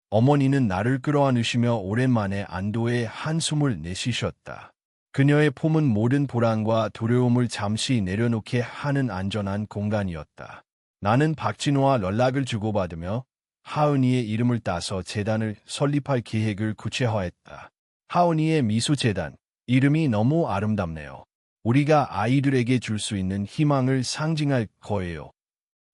어머니는 나를 끌어안으시며 오랜만에 안도의 한숨을 내쉬셨다. 그녀의 품은 모든 불안과 두려움을 잠시 내려놓게 하는 안전한 공간이었다. 나는 박진호와 연락을 주고받으며 하은이의 이름을 따서 재단을 설립할 계획을 구체화했다. 하은이의 미소재단, 이름이 너무 아름답네요. 우리가 아이들에게 줄 수 있는 희망을 상징할 거예요.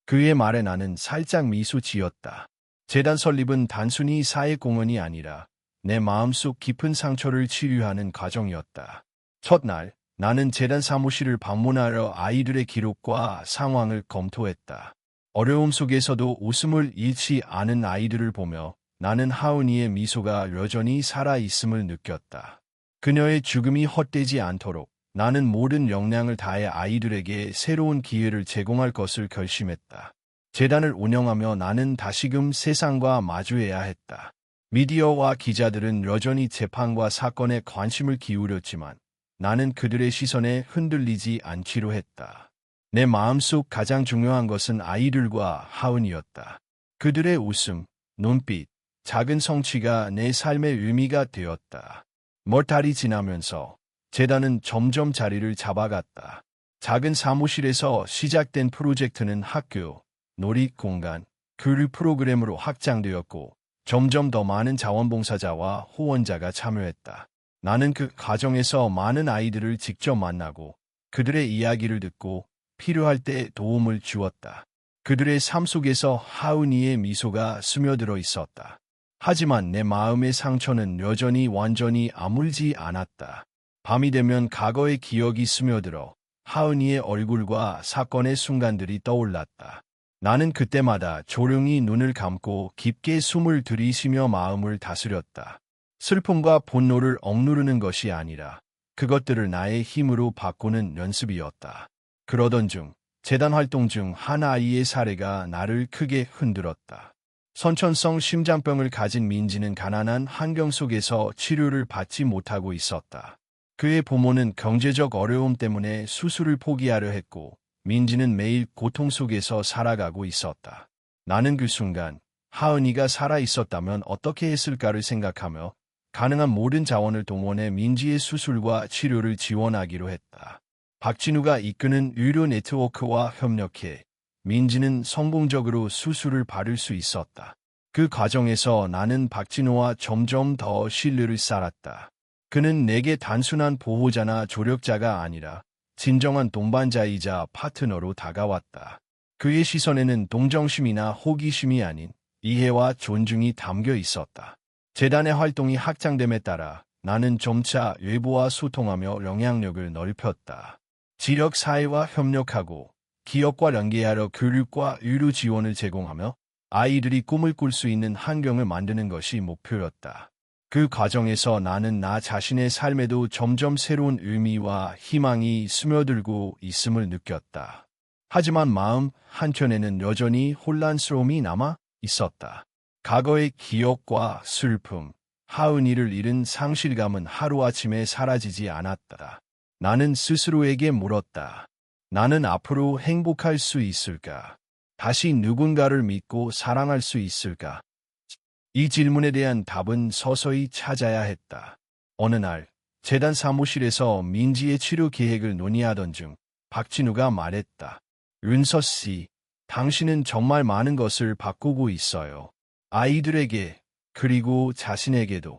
그의 말에 나는 살짝 미소 지었다. 재단 설립은 단순히 사회공헌이 아니라 내 마음속 깊은 상처를 치유하는 과정이었다. 첫날, 나는 재단 사무실을 방문하러 아이들의 기록과 상황을 검토했다. 어려움 속에서도 웃음을 잃지 않은 아이들을 보며 나는 하은이의 미소가 여전히 살아있음을 느꼈다. 그녀의 죽음이 헛되지 않도록 나는 모든 역량을 다해 아이들에게 새로운 기회를 제공할 것을 결심했다. 재단을 운영하며 나는 다시금 세상과 마주해야 했다. 미디어와 기자들은 여전히 재판과 사건에 관심을 기울였지만 나는 그들의 시선에 흔들리지 않기로 했다. 내 마음속 가장 중요한 것은 아이들과 하은이었다. 그들의 웃음, 눈빛, 작은 성취가 내 삶의 의미가 되었다. 몇 달이 지나면서 재단은 점점 자리를 잡아갔다. 작은 사무실에서 시작된 프로젝트는 학교, 놀이공간, 교육 프로그램으로 확장되었고 점점 더 많은 자원봉사자와 후원자가 참여했다. 나는 그 과정에서 많은 아이들을 직접 만나고 그들의 이야기를 듣고 필요할 때 도움을 주었다. 그들의 삶 속에서 하은이의 미소가 스며들어 있었다. 하지만 내 마음의 상처는 여전히 완전히 아물지 않았다. 밤이 되면 과거의 기억이 스며들어 하은이의 얼굴과 사건의 순간들이 떠올랐다. 나는 그때마다 조용히 눈을 감고 깊게 숨을 들이쉬며 마음을 다스렸다. 슬픔과 분노를 억누르는 것이 아니라 그것들을 나의 힘으로 바꾸는 연습이었다. 그러던 중 재단 활동 중 한 아이의 사례가 나를 크게 흔들었다. 선천성 심장병을 가진 민지는 가난한 환경 속에서 치료를 받지 못하고 있었다. 그의 부모는 경제적 어려움 때문에 수술을 포기하려 했고 민지는 매일 고통 속에서 살아가고 있었다. 나는 그 순간 하은이가 살아 있었다면 어떻게 했을까를 생각하며 가능한 모든 자원을 동원해 민지의 수술과 치료를 지원하기로 했다. 박진우가 이끄는 의료 네트워크와 협력해 민지는 성공적으로 수술을 받을 수 있었다. 그 과정에서 나는 박진우와 점점 더 신뢰를 쌓았다. 그는 내게 단순한 보호자나 조력자가 아니라 진정한 동반자이자 파트너로 다가왔다. 그의 시선에는 동정심이나 호기심이 아닌 이해와 존중이 담겨 있었다. 재단의 활동이 확장됨에 따라 나는 점차 외부와 소통하며 영향력을 넓혔다. 지역 사회와 협력하고 기업과 연계하여 교육과 의료 지원을 제공하며 아이들이 꿈을 꿀 수 있는 환경을 만드는 것이 목표였다. 그 과정에서 나는 나 자신의 삶에도 점점 새로운 의미와 희망이 스며들고 있음을 느꼈다. 하지만 마음 한켠에는 여전히 혼란스러움이 남아 있었다. 과거의 기억과 슬픔, 하은이를 잃은 상실감은 하루아침에 사라지지 않았다. 나는 스스로에게 물었다. 나는 앞으로 행복할 수 있을까? 다시 누군가를 믿고 사랑할 수 있을까? 이 질문에 대한 답은 서서히 찾아야 했다. 어느 날 재단 사무실에서 민지의 치료 계획을 논의하던 중 박진우가 말했다. 윤서 씨, 당신은 정말 많은 것을 바꾸고 있어요. 아이들에게, 그리고 자신에게도.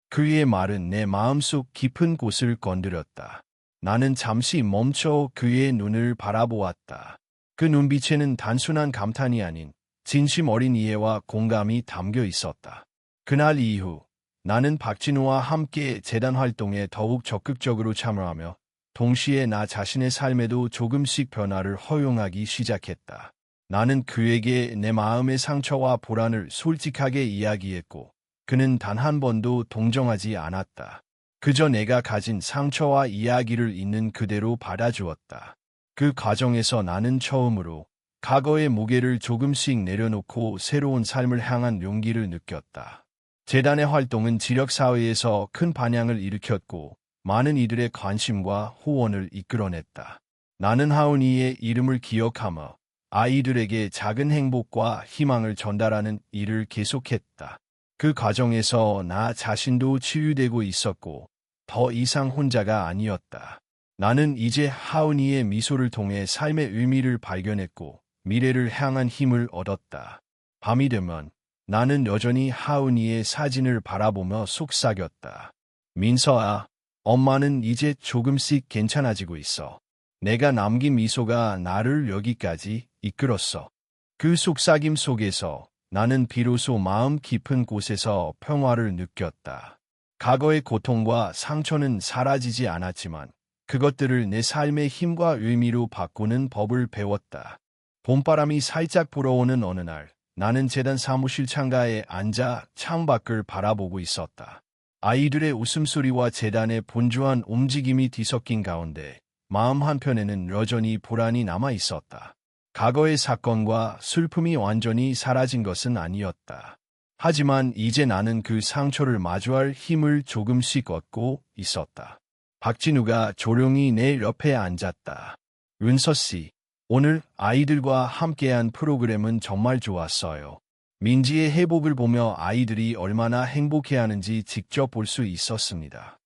그의 말은 내 마음속 깊은 곳을 건드렸다. 나는 잠시 멈춰 그의 눈을 바라보았다. 그 눈빛에는 단순한 감탄이 아닌 진심 어린 이해와 공감이 담겨 있었다. 그날 이후 나는 박진우와 함께 재단 활동에 더욱 적극적으로 참여하며 동시에 나 자신의 삶에도 조금씩 변화를 허용하기 시작했다. 나는 그에게 내 마음의 상처와 불안을 솔직하게 이야기했고 그는 단 한 번도 동정하지 않았다. 그저 내가 가진 상처와 이야기를 있는 그대로 받아주었다. 그 과정에서 나는 처음으로 과거의 무게를 조금씩 내려놓고 새로운 삶을 향한 용기를 느꼈다. 재단의 활동은 지역사회에서 큰 반향을 일으켰고 많은 이들의 관심과 후원을 이끌어냈다. 나는 하은이의 이름을 기억하며 아이들에게 작은 행복과 희망을 전달하는 일을 계속했다. 그 과정에서 나 자신도 치유되고 있었고 더 이상 혼자가 아니었다. 나는 이제 하은이의 미소를 통해 삶의 의미를 발견했고 미래를 향한 힘을 얻었다. 밤이 되면 나는 여전히 하은이의 사진을 바라보며 속삭였다. 민서아, 엄마는 이제 조금씩 괜찮아지고 있어. 내가 남긴 미소가 나를 여기까지 이끌었어. 그 속삭임 속에서 나는 비로소 마음 깊은 곳에서 평화를 느꼈다. 과거의 고통과 상처는 사라지지 않았지만 그것들을 내 삶의 힘과 의미로 바꾸는 법을 배웠다. 봄바람이 살짝 불어오는 어느 날, 나는 재단 사무실 창가에 앉아 창밖을 바라보고 있었다. 아이들의 웃음소리와 재단의 분주한 움직임이 뒤섞인 가운데 마음 한편에는 여전히 불안이 남아 있었다. 과거의 사건과 슬픔이 완전히 사라진 것은 아니었다. 하지만 이제 나는 그 상처를 마주할 힘을 조금씩 얻고 있었다. 박진우가 조용히 내 옆에 앉았다. 윤서 씨, 오늘 아이들과 함께한 프로그램은 정말 좋았어요. 민지의 회복을 보며 아이들이 얼마나 행복해하는지 직접 볼 수 있었습니다.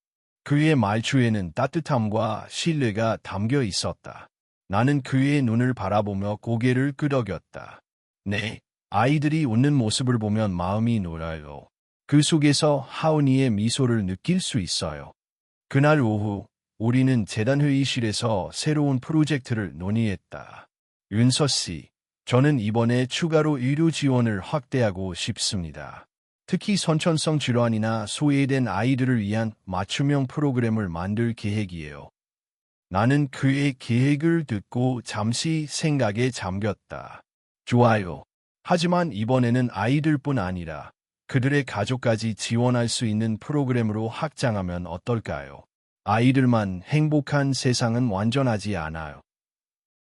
그의 말투에는 따뜻함과 신뢰가 담겨 있었다. 나는 그의 눈을 바라보며 고개를 끄덕였다. 네, 아이들이 웃는 모습을 보면 마음이 놓여요. 그 속에서 하은이의 미소를 느낄 수 있어요. 그날 오후 우리는 재단 회의실에서 새로운 프로젝트를 논의했다. 윤서 씨, 저는 이번에 추가로 의료 지원을 확대하고 싶습니다. 특히 선천성 질환이나 소외된 아이들을 위한 맞춤형 프로그램을 만들 계획이에요. 나는 그의 계획을 듣고 잠시 생각에 잠겼다. 좋아요. 하지만 이번에는 아이들뿐 아니라 그들의 가족까지 지원할 수 있는 프로그램으로 확장하면 어떨까요? 아이들만 행복한 세상은 완전하지 않아요.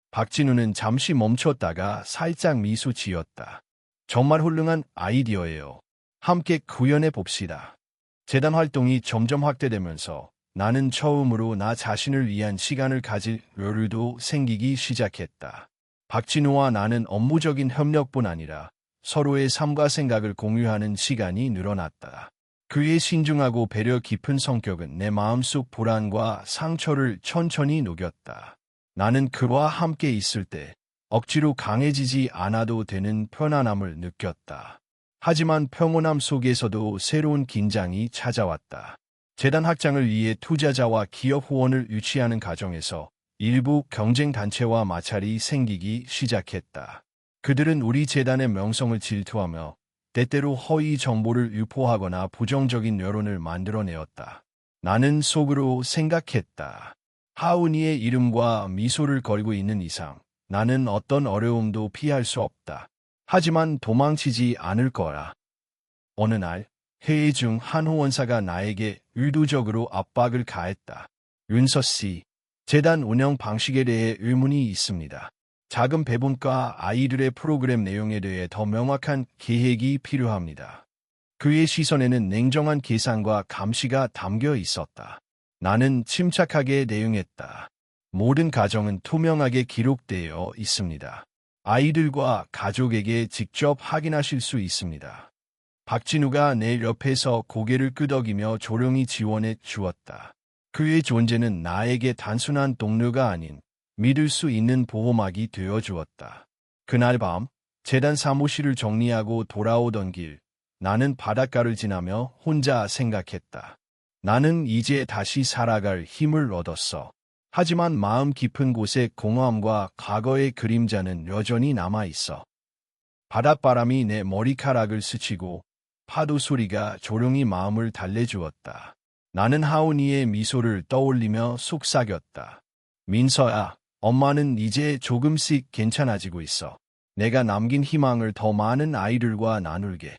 박진우는 잠시 멈췄다가 살짝 미소 지었다. 정말 훌륭한 아이디어예요. 함께 구현해 봅시다. 재단 활동이 점점 확대되면서 나는 처음으로 나 자신을 위한 시간을 가질 여유도 생기기 시작했다. 박진우와 나는 업무적인 협력뿐 아니라 서로의 삶과 생각을 공유하는 시간이 늘어났다. 그의 신중하고 배려 깊은 성격은 내 마음속 불안과 상처를 천천히 녹였다. 나는 그와 함께 있을 때 억지로 강해지지 않아도 되는 편안함을 느꼈다. 하지만 평온함 속에서도 새로운 긴장이 찾아왔다. 재단 확장을 위해 투자자와 기업 후원을 유치하는 과정에서 일부 경쟁단체와 마찰이 생기기 시작했다. 그들은 우리 재단의 명성을 질투하며 때때로 허위 정보를 유포하거나 부정적인 여론을 만들어내었다. 나는 속으로 생각했다. 하은이의 이름과 미소를 걸고 있는 이상 나는 어떤 어려움도 피할 수 없다. 하지만 도망치지 않을 거라. 어느 날 회의 중 한 후원사가 나에게 의도적으로 압박을 가했다. 윤서 씨, 재단 운영 방식에 대해 의문이 있습니다. 자금 배분과 아이들의 프로그램 내용에 대해 더 명확한 계획이 필요합니다. 그의 시선에는 냉정한 계산과 감시가 담겨 있었다. 나는 침착하게 대응했다. 모든 과정은 투명하게 기록되어 있습니다. 아이들과 가족에게 직접 확인하실 수 있습니다. 박진우가 내 옆에서 고개를 끄덕이며 조용히 지원해 주었다. 그의 존재는 나에게 단순한 동료가 아닌 믿을 수 있는 보호막이 되어 주었다. 그날 밤 재단 사무실을 정리하고 돌아오던 길, 나는 바닷가를 지나며 혼자 생각했다. 나는 이제 다시 살아갈 힘을 얻었어. 하지만 마음 깊은 곳에 공허함과 과거의 그림자는 여전히 남아있어. 바닷바람이 내 머리카락을 스치고 파도 소리가 조용히 마음을 달래주었다. 나는 하은이의 미소를 떠올리며 속삭였다. 민서야, 엄마는 이제 조금씩 괜찮아지고 있어. 내가 남긴 희망을 더 많은 아이들과 나눌게.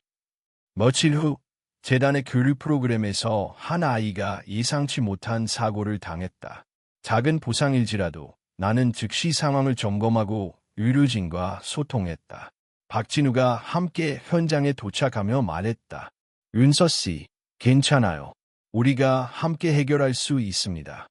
며칠 후 재단의 교류 프로그램에서 한 아이가 예상치 못한 사고를 당했다. 작은 부상일지라도 나는 즉시 상황을 점검하고 의료진과 소통했다. 박진우가 함께 현장에 도착하며 말했다. 윤서 씨, 괜찮아요. 우리가 함께 해결할 수 있습니다.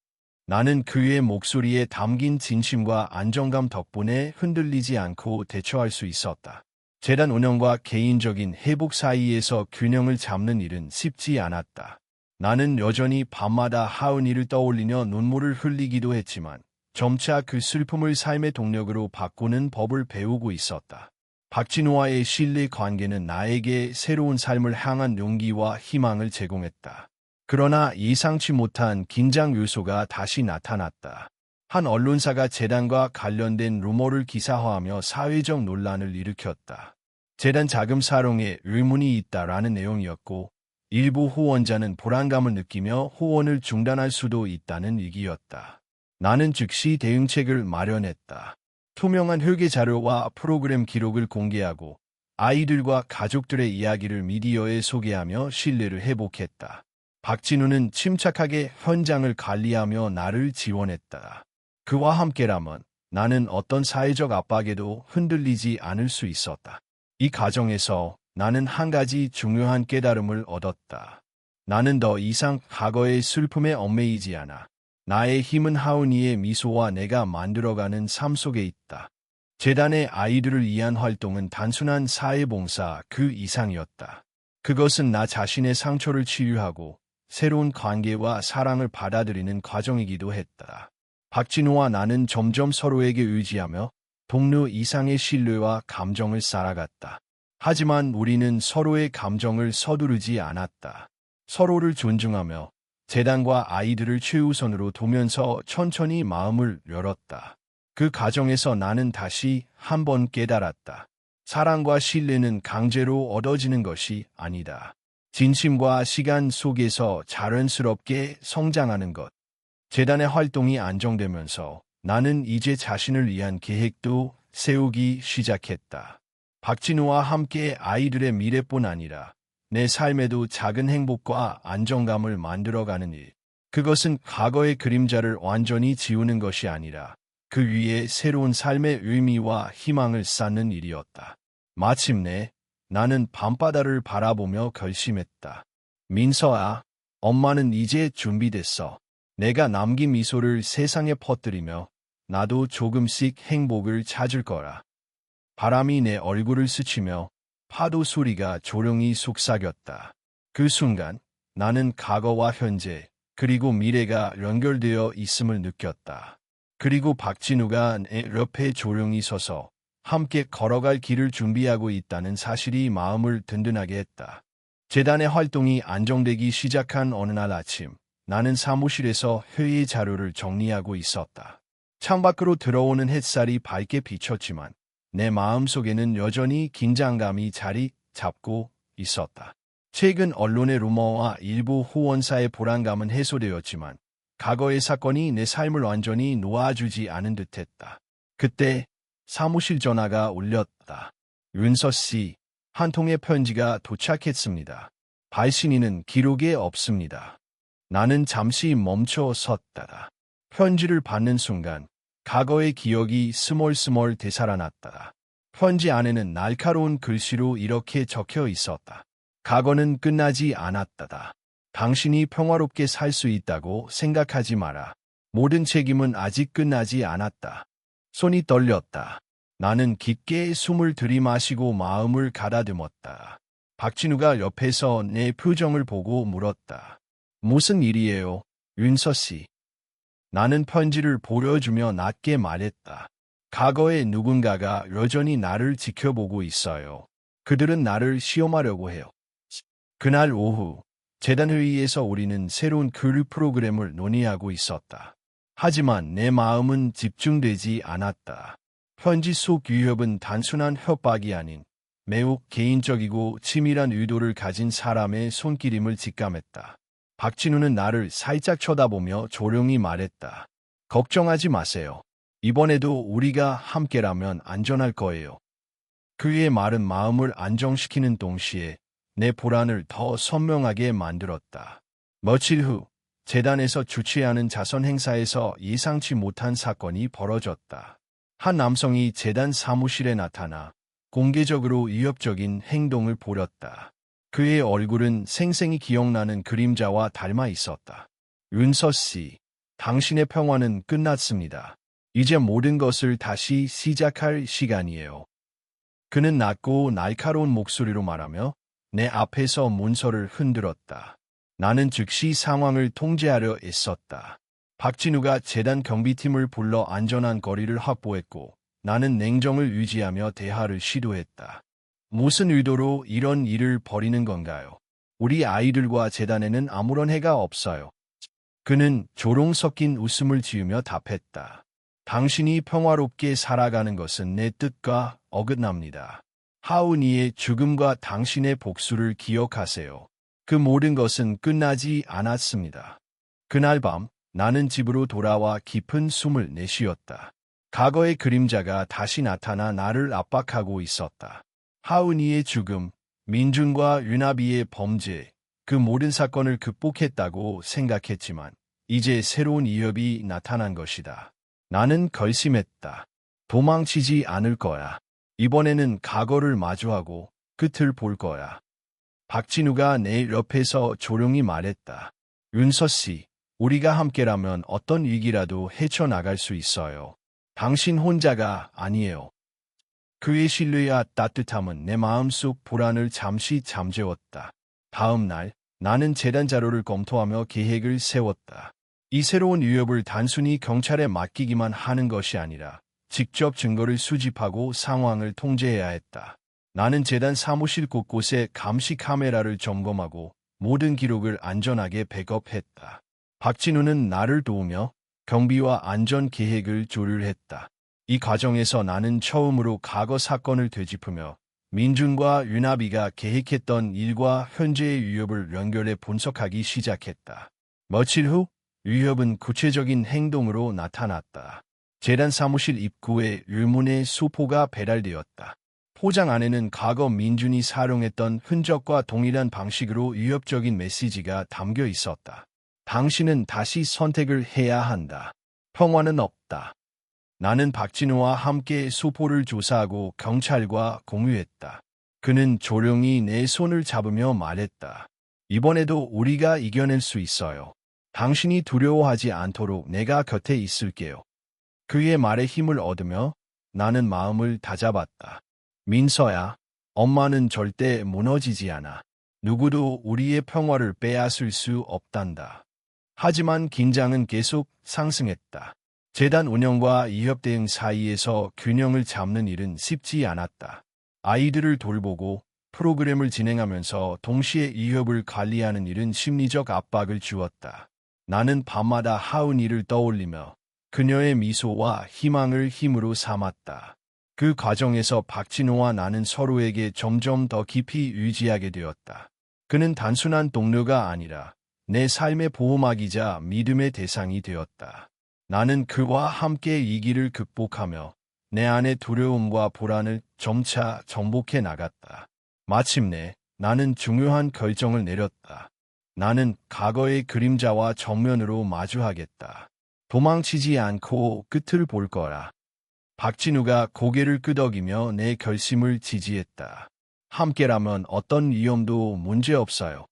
나는 그의 목소리에 담긴 진심과 안정감 덕분에 흔들리지 않고 대처할 수 있었다. 재단 운영과 개인적인 회복 사이에서 균형을 잡는 일은 쉽지 않았다. 나는 여전히 밤마다 하은이를 떠올리며 눈물을 흘리기도 했지만 점차 그 슬픔을 삶의 동력으로 바꾸는 법을 배우고 있었다. 박진우와의 신뢰 관계는 나에게 새로운 삶을 향한 용기와 희망을 제공했다. 그러나 예상치 못한 긴장 요소가 다시 나타났다. 한 언론사가 재단과 관련된 루머를 기사화하며 사회적 논란을 일으켰다. 재단 자금 사용에 의문이 있다라는 내용이었고 일부 후원자는 불안감을 느끼며 후원을 중단할 수도 있다는 얘기였다. 나는 즉시 대응책을 마련했다. 투명한 회계 자료와 프로그램 기록을 공개하고 아이들과 가족들의 이야기를 미디어에 소개하며 신뢰를 회복했다. 박진우는 침착하게 현장을 관리하며 나를 지원했다. 그와 함께라면 나는 어떤 사회적 압박에도 흔들리지 않을 수 있었다. 이 과정에서 나는 한 가지 중요한 깨달음을 얻었다. 나는 더 이상 과거의 슬픔에 얽매이지 않아. 나의 힘은 하은이의 미소와 내가 만들어가는 삶 속에 있다. 재단의 아이들을 위한 활동은 단순한 사회봉사 그 이상이었다. 그것은 나 자신의 상처를 치유하고 새로운 관계와 사랑을 받아들이는 과정이기도 했다. 박진우와 나는 점점 서로에게 의지하며 동료 이상의 신뢰와 감정을 쌓아갔다. 하지만 우리는 서로의 감정을 서두르지 않았다. 서로를 존중하며 재단과 아이들을 최우선으로 두면서 천천히 마음을 열었다. 그 과정에서 나는 다시 한번 깨달았다. 사랑과 신뢰는 강제로 얻어지는 것이 아니다. 진심과 시간 속에서 자연스럽게 성장하는 것. 재단의 활동이 안정되면서 나는 이제 자신을 위한 계획도 세우기 시작했다. 박진우와 함께 아이들의 미래뿐 아니라 내 삶에도 작은 행복과 안정감을 만들어가는 일. 그것은 과거의 그림자를 완전히 지우는 것이 아니라 그 위에 새로운 삶의 의미와 희망을 쌓는 일이었다. 마침내 나는 밤바다를 바라보며 결심했다. 민서아, 엄마는 이제 준비됐어. 내가 남긴 미소를 세상에 퍼뜨리며 나도 조금씩 행복을 찾을 거라. 바람이 내 얼굴을 스치며 파도 소리가 조용히 속삭였다. 그 순간 나는 과거와 현재 그리고 미래가 연결되어 있음을 느꼈다. 그리고 박진우가 내 옆에 조용히 서서 함께 걸어갈 길을 준비하고 있다는 사실이 마음을 든든하게 했다. 재단의 활동이 안정되기 시작한 어느 날 아침, 나는 사무실에서 회의 자료를 정리하고 있었다. 창밖으로 들어오는 햇살이 밝게 비쳤지만 내 마음속에는 여전히 긴장감이 자리 잡고 있었다. 최근 언론의 루머와 일부 후원사의 불안감은 해소되었지만 과거의 사건이 내 삶을 완전히 놓아주지 않은 듯했다. 그때 사무실 전화가 울렸다. 윤서 씨, 한 통의 편지가 도착했습니다. 발신인은 기록에 없습니다. 나는 잠시 멈춰 섰다. 편지를 받는 순간 과거의 기억이 스멀스멀 되살아났다. 편지 안에는 날카로운 글씨로 이렇게 적혀 있었다. 과거는 끝나지 않았다. 당신이 평화롭게 살 수 있다고 생각하지 마라. 모든 책임은 아직 끝나지 않았다. 손이 떨렸다. 나는 깊게 숨을 들이마시고 마음을 가다듬었다. 박진우가 옆에서 내 표정을 보고 물었다. 무슨 일이에요, 윤서 씨? 나는 편지를 보여주며 낮게 말했다. 과거의 누군가가 여전히 나를 지켜보고 있어요. 그들은 나를 시험하려고 해요. 그날 오후, 재단 회의에서 우리는 새로운 교류 프로그램을 논의하고 있었다. 하지만 내 마음은 집중되지 않았다. 편지 속 위협은 단순한 협박이 아닌 매우 개인적이고 치밀한 의도를 가진 사람의 손길임을 직감했다. 박진우는 나를 살짝 쳐다보며 조용히 말했다. 걱정하지 마세요. 이번에도 우리가 함께라면 안전할 거예요. 그의 말은 마음을 안정시키는 동시에 내 불안을 더 선명하게 만들었다. 며칠 후 재단에서 주최하는 자선 행사에서 예상치 못한 사건이 벌어졌다. 한 남성이 재단 사무실에 나타나 공개적으로 위협적인 행동을 벌였다. 그의 얼굴은 생생히 기억나는 그림자와 닮아 있었다. 윤서 씨, 당신의 평화는 끝났습니다. 이제 모든 것을 다시 시작할 시간이에요. 그는 낮고 날카로운 목소리로 말하며 내 앞에서 문서를 흔들었다. 나는 즉시 상황을 통제하려 애썼다. 박진우가 재단 경비팀을 불러 안전한 거리를 확보했고 나는 냉정을 유지하며 대화를 시도했다. 무슨 의도로 이런 일을 벌이는 건가요? 우리 아이들과 재단에는 아무런 해가 없어요. 그는 조롱 섞인 웃음을 지으며 답했다. 당신이 평화롭게 살아가는 것은 내 뜻과 어긋납니다. 하은이의 죽음과 당신의 복수를 기억하세요. 그 모든 것은 끝나지 않았습니다. 그날 밤 나는 집으로 돌아와 깊은 숨을 내쉬었다. 과거의 그림자가 다시 나타나 나를 압박하고 있었다. 하은이의 죽음, 민준과 윤아비의 범죄, 그 모든 사건을 극복했다고 생각했지만 이제 새로운 위협이 나타난 것이다. 나는 결심했다. 도망치지 않을 거야. 이번에는 과거를 마주하고 끝을 볼 거야. 박진우가 내 옆에서 조용히 말했다. 윤서 씨, 우리가 함께라면 어떤 위기라도 헤쳐나갈 수 있어요. 당신 혼자가 아니에요. 그의 신뢰와 따뜻함은 내 마음속 불안을 잠시 잠재웠다. 다음 날, 나는 재단 자료를 검토하며 계획을 세웠다. 이 새로운 위협을 단순히 경찰에 맡기기만 하는 것이 아니라 직접 증거를 수집하고 상황을 통제해야 했다. 나는 재단 사무실 곳곳에 감시 카메라를 점검하고 모든 기록을 안전하게 백업했다. 박진우는 나를 도우며 경비와 안전 계획을 조율했다. 이 과정에서 나는 처음으로 과거 사건을 되짚으며 민준과 윤아비가 계획했던 일과 현재의 위협을 연결해 분석하기 시작했다. 며칠 후 위협은 구체적인 행동으로 나타났다. 재단 사무실 입구에 의문의 수포가 배달되었다. 포장 안에는 과거 민준이 사용했던 흔적과 동일한 방식으로 위협적인 메시지가 담겨 있었다. 당신은 다시 선택을 해야 한다. 평화는 없다. 나는 박진우와 함께 수포를 조사하고 경찰과 공유했다. 그는 조용히 내 손을 잡으며 말했다. 이번에도 우리가 이겨낼 수 있어요. 당신이 두려워하지 않도록 내가 곁에 있을게요. 그의 말에 힘을 얻으며 나는 마음을 다잡았다. 민서야, 엄마는 절대 무너지지 않아. 누구도 우리의 평화를 빼앗을 수 없단다. 하지만 긴장은 계속 상승했다. 재단 운영과 위협 대응 사이에서 균형을 잡는 일은 쉽지 않았다. 아이들을 돌보고 프로그램을 진행하면서 동시에 위협을 관리하는 일은 심리적 압박을 주었다. 나는 밤마다 하은이를 떠올리며 그녀의 미소와 희망을 힘으로 삼았다. 그 과정에서 박진호와 나는 서로에게 점점 더 깊이 의지하게 되었다. 그는 단순한 동료가 아니라 내 삶의 보호막이자 믿음의 대상이 되었다. 나는 그와 함께 이 길을 극복하며 내 안의 두려움과 불안을 점차 정복해 나갔다. 마침내 나는 중요한 결정을 내렸다. 나는 과거의 그림자와 정면으로 마주하겠다. 도망치지 않고 끝을 볼 거라. 박진우가 고개를 끄덕이며 내 결심을 지지했다. 함께라면 어떤 위험도 문제없어요.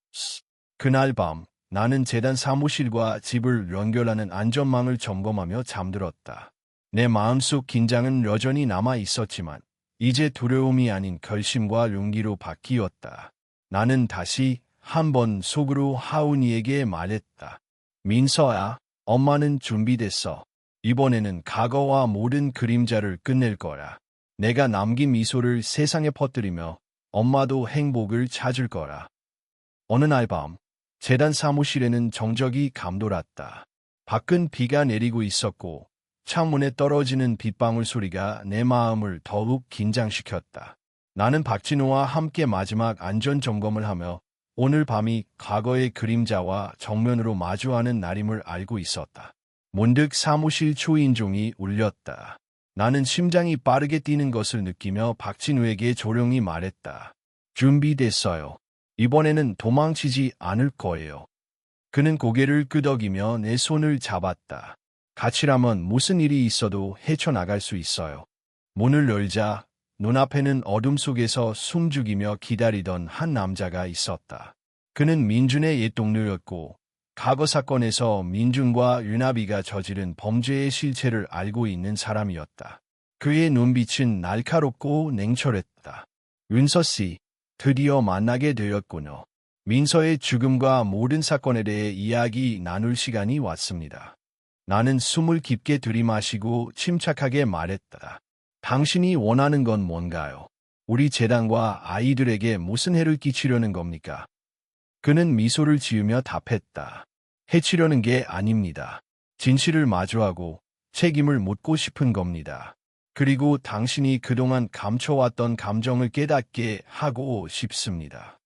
그날 밤 나는 재단 사무실과 집을 연결하는 안전망을 점검하며 잠들었다. 내 마음속 긴장은 여전히 남아 있었지만 이제 두려움이 아닌 결심과 용기로 바뀌었다. 나는 다시 한번 속으로 하은이에게 말했다. 민서야, 엄마는 준비됐어. 이번에는 과거와 모든 그림자를 끝낼 거라. 내가 남긴 미소를 세상에 퍼뜨리며 엄마도 행복을 찾을 거라. 어느 날 밤 재단 사무실에는 정적이 감돌았다. 밖은 비가 내리고 있었고 창문에 떨어지는 빗방울 소리가 내 마음을 더욱 긴장시켰다. 나는 박진호와 함께 마지막 안전 점검을 하며 오늘 밤이 과거의 그림자와 정면으로 마주하는 날임을 알고 있었다. 문득 사무실 초인종이 울렸다. 나는 심장이 빠르게 뛰는 것을 느끼며 박진우에게 조용히 말했다. 준비됐어요. 이번에는 도망치지 않을 거예요. 그는 고개를 끄덕이며 내 손을 잡았다. 같이라면 무슨 일이 있어도 헤쳐나갈 수 있어요. 문을 열자 눈앞에는 어둠 속에서 숨죽이며 기다리던 한 남자가 있었다. 그는 민준의 옛 동료였고 과거 사건에서 민준과 윤아비가 저지른 범죄의 실체를 알고 있는 사람이었다. 그의 눈빛은 날카롭고 냉철했다. 윤서 씨, 드디어 만나게 되었군요. 민서의 죽음과 모든 사건에 대해 이야기 나눌 시간이 왔습니다. 나는 숨을 깊게 들이마시고 침착하게 말했다. 당신이 원하는 건 뭔가요? 우리 재단과 아이들에게 무슨 해를 끼치려는 겁니까? 그는 미소를 지으며 답했다. 해치려는 게 아닙니다. 진실을 마주하고 책임을 묻고 싶은 겁니다. 그리고 당신이 그동안 감춰왔던 감정을 깨닫게 하고 싶습니다.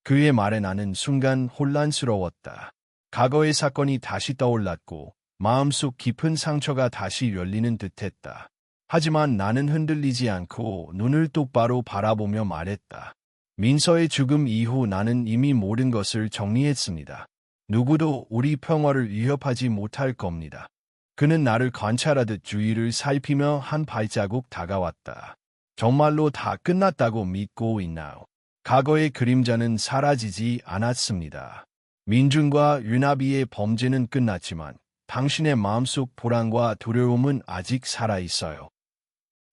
그의 말에 나는 순간 혼란스러웠다. 과거의 사건이 다시 떠올랐고 마음속 깊은 상처가 다시 열리는 듯했다. 하지만 나는 흔들리지 않고 눈을 똑바로 바라보며 말했다. 민서의 죽음 이후 나는 이미 모든 것을 정리했습니다. 누구도 우리 평화를 위협하지 못할 겁니다. 그는 나를 관찰하듯 주위를 살피며 한 발자국 다가왔다. 정말로 다 끝났다고 믿고 있나요? 과거의 그림자는 사라지지 않았습니다. 민준과 윤아비의 범죄는 끝났지만 당신의 마음속 불안과 두려움은 아직 살아있어요.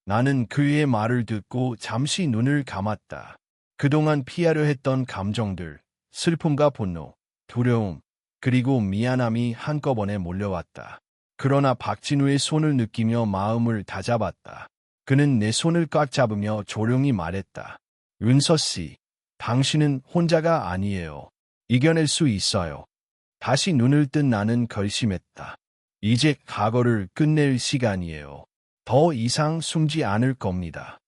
나는 그의 말을 듣고 잠시 눈을 감았다. 그동안 피하려 했던 감정들, 슬픔과 분노, 두려움, 그리고 미안함이 한꺼번에 몰려왔다. 그러나 박진우의 손을 느끼며 마음을 다잡았다. 그는 내 손을 꽉 잡으며 조용히 말했다. 윤서 씨, 당신은 혼자가 아니에요. 이겨낼 수 있어요. 다시 눈을 뜬 나는 결심했다. 이제 과거를 끝낼 시간이에요. 더 이상 숨지 않을 겁니다.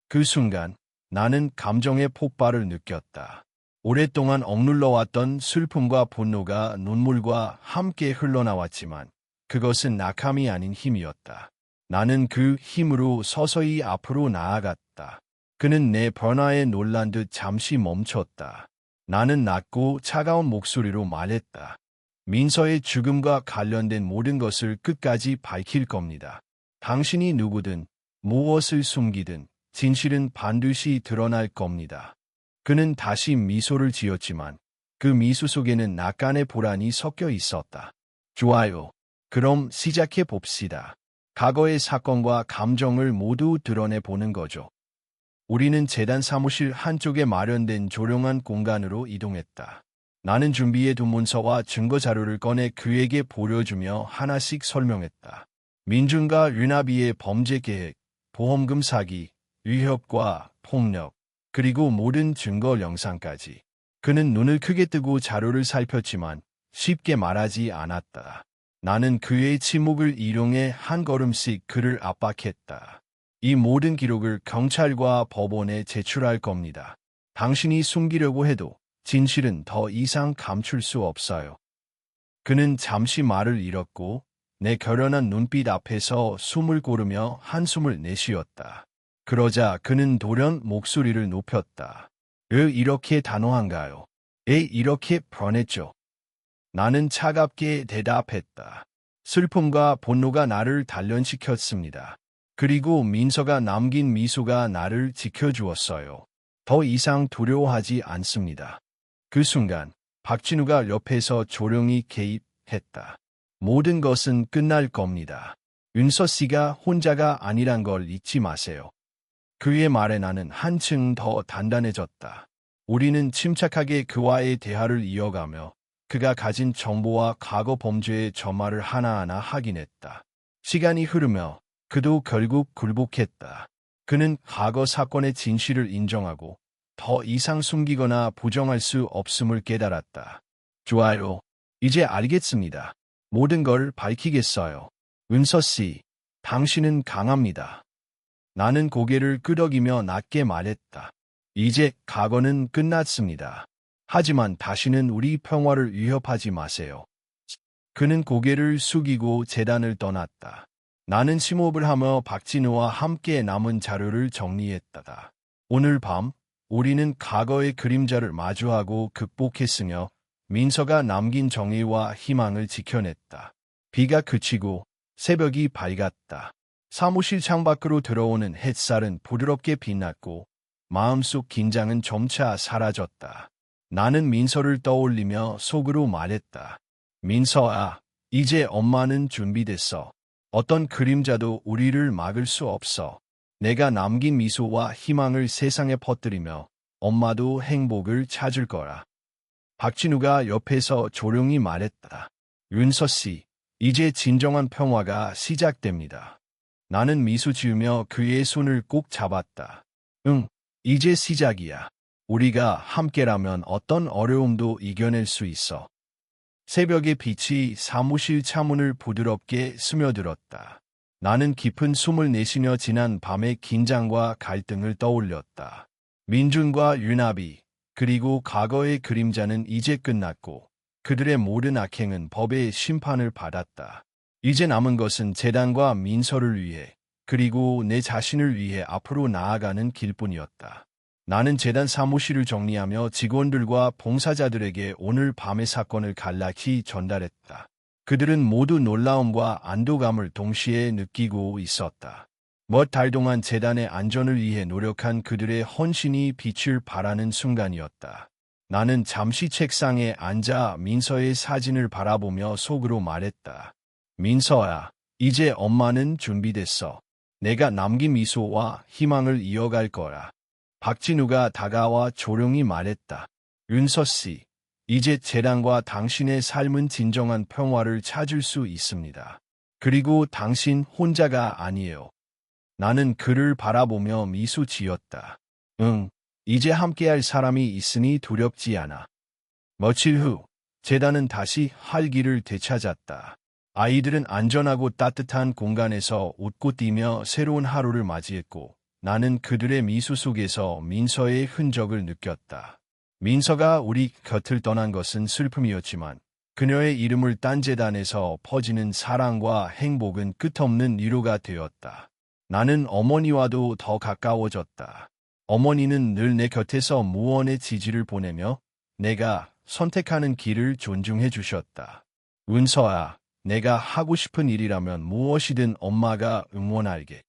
그 순간 나는 감정의 폭발을 느꼈다. 오랫동안 억눌러왔던 슬픔과 분노가 눈물과 함께 흘러나왔지만 그것은 낙함이 아닌 힘이었다. 나는 그 힘으로 서서히 앞으로 나아갔다. 그는 내 변화에 놀란 듯 잠시 멈췄다. 나는 낮고 차가운 목소리로 말했다. 민서의 죽음과 관련된 모든 것을 끝까지 밝힐 겁니다. 당신이 누구든 무엇을 숨기든 진실은 반드시 드러날 겁니다. 그는 다시 미소를 지었지만 그 미소 속에는 약간의 불안이 섞여 있었다. 좋아요. 그럼 시작해 봅시다. 과거의 사건과 감정을 모두 드러내보는 거죠. 우리는 재단 사무실 한쪽에 마련된 조용한 공간으로 이동했다. 나는 준비해둔 문서와 증거 자료를 꺼내 그에게 보여주며 하나씩 설명했다. 민준과 윤아비의 범죄 계획, 보험금 사기, 위협과 폭력, 그리고 모든 증거 영상까지. 그는 눈을 크게 뜨고 자료를 살폈지만 쉽게 말하지 않았다. 나는 그의 침묵을 이용해 한 걸음씩 그를 압박했다. 이 모든 기록을 경찰과 법원에 제출할 겁니다. 당신이 숨기려고 해도 진실은 더 이상 감출 수 없어요. 그는 잠시 말을 잃었고 내 결연한 눈빛 앞에서 숨을 고르며 한숨을 내쉬었다. 그러자 그는 돌연 목소리를 높였다. 왜 이렇게 단호한가요? 왜 이렇게 변했죠? 나는 차갑게 대답했다. 슬픔과 분노가 나를 단련시켰습니다. 그리고 민서가 남긴 미소가 나를 지켜주었어요. 더 이상 두려워하지 않습니다. 그 순간 박진우가 옆에서 조용히 개입했다. 모든 것은 끝날 겁니다. 윤서 씨가 혼자가 아니란 걸 잊지 마세요. 그의 말에 나는 한층 더 단단해졌다. 우리는 침착하게 그와의 대화를 이어가며 그가 가진 정보와 과거 범죄의 전말을 하나하나 확인했다. 시간이 흐르며 그도 결국 굴복했다. 그는 과거 사건의 진실을 인정하고 더 이상 숨기거나 부정할 수 없음을 깨달았다. 좋아요. 이제 알겠습니다. 모든 걸 밝히겠어요. 은서 씨, 당신은 강합니다. 나는 고개를 끄덕이며 낮게 말했다. 이제 과거는 끝났습니다. 하지만 다시는 우리 평화를 위협하지 마세요. 그는 고개를 숙이고 재단을 떠났다. 나는 심호흡을 하며 박진우와 함께 남은 자료를 정리했다. 오늘 밤 우리는 과거의 그림자를 마주하고 극복했으며 민서가 남긴 정의와 희망을 지켜냈다. 비가 그치고 새벽이 밝았다. 사무실 창밖으로 들어오는 햇살은 부드럽게 빛났고 마음속 긴장은 점차 사라졌다. 나는 민서를 떠올리며 속으로 말했다. 민서아, 이제 엄마는 준비됐어. 어떤 그림자도 우리를 막을 수 없어. 내가 남긴 미소와 희망을 세상에 퍼뜨리며 엄마도 행복을 찾을 거라. 박진우가 옆에서 조용히 말했다. 윤서 씨, 이제 진정한 평화가 시작됩니다. 나는 미소 지으며 그의 손을 꼭 잡았다. 응, 이제 시작이야. 우리가 함께라면 어떤 어려움도 이겨낼 수 있어. 새벽의 빛이 사무실 창문을 부드럽게 스며들었다. 나는 깊은 숨을 내쉬며 지난 밤의 긴장과 갈등을 떠올렸다. 민준과 윤아비, 그리고 과거의 그림자는 이제 끝났고 그들의 모든 악행은 법의 심판을 받았다. 이제 남은 것은 재단과 민서를 위해 그리고 내 자신을 위해 앞으로 나아가는 길뿐이었다. 나는 재단 사무실을 정리하며 직원들과 봉사자들에게 오늘 밤의 사건을 간략히 전달했다. 그들은 모두 놀라움과 안도감을 동시에 느끼고 있었다. 몇 달 동안 재단의 안전을 위해 노력한 그들의 헌신이 빛을 발하는 순간이었다. 나는 잠시 책상에 앉아 민서의 사진을 바라보며 속으로 말했다. 민서야, 이제 엄마는 준비됐어. 내가 남긴 미소와 희망을 이어갈 거라. 박진우가 다가와 조용히 말했다. 윤서 씨, 이제 재단과 당신의 삶은 진정한 평화를 찾을 수 있습니다. 그리고 당신 혼자가 아니에요. 나는 그를 바라보며 미소 지었다. 응, 이제 함께할 사람이 있으니 두렵지 않아. 며칠 후, 재단은 다시 활기를 되찾았다. 아이들은 안전하고 따뜻한 공간에서 웃고 뛰며 새로운 하루를 맞이했고, 나는 그들의 미소 속에서 민서의 흔적을 느꼈다. 민서가 우리 곁을 떠난 것은 슬픔이었지만 그녀의 이름을 딴 재단에서 퍼지는 사랑과 행복은 끝없는 위로가 되었다. 나는 어머니와도 더 가까워졌다. 어머니는 늘 내 곁에서 무언의 지지를 보내며 내가 선택하는 길을 존중해 주셨다. 은서아, 내가 하고 싶은 일이라면 무엇이든 엄마가 응원할게.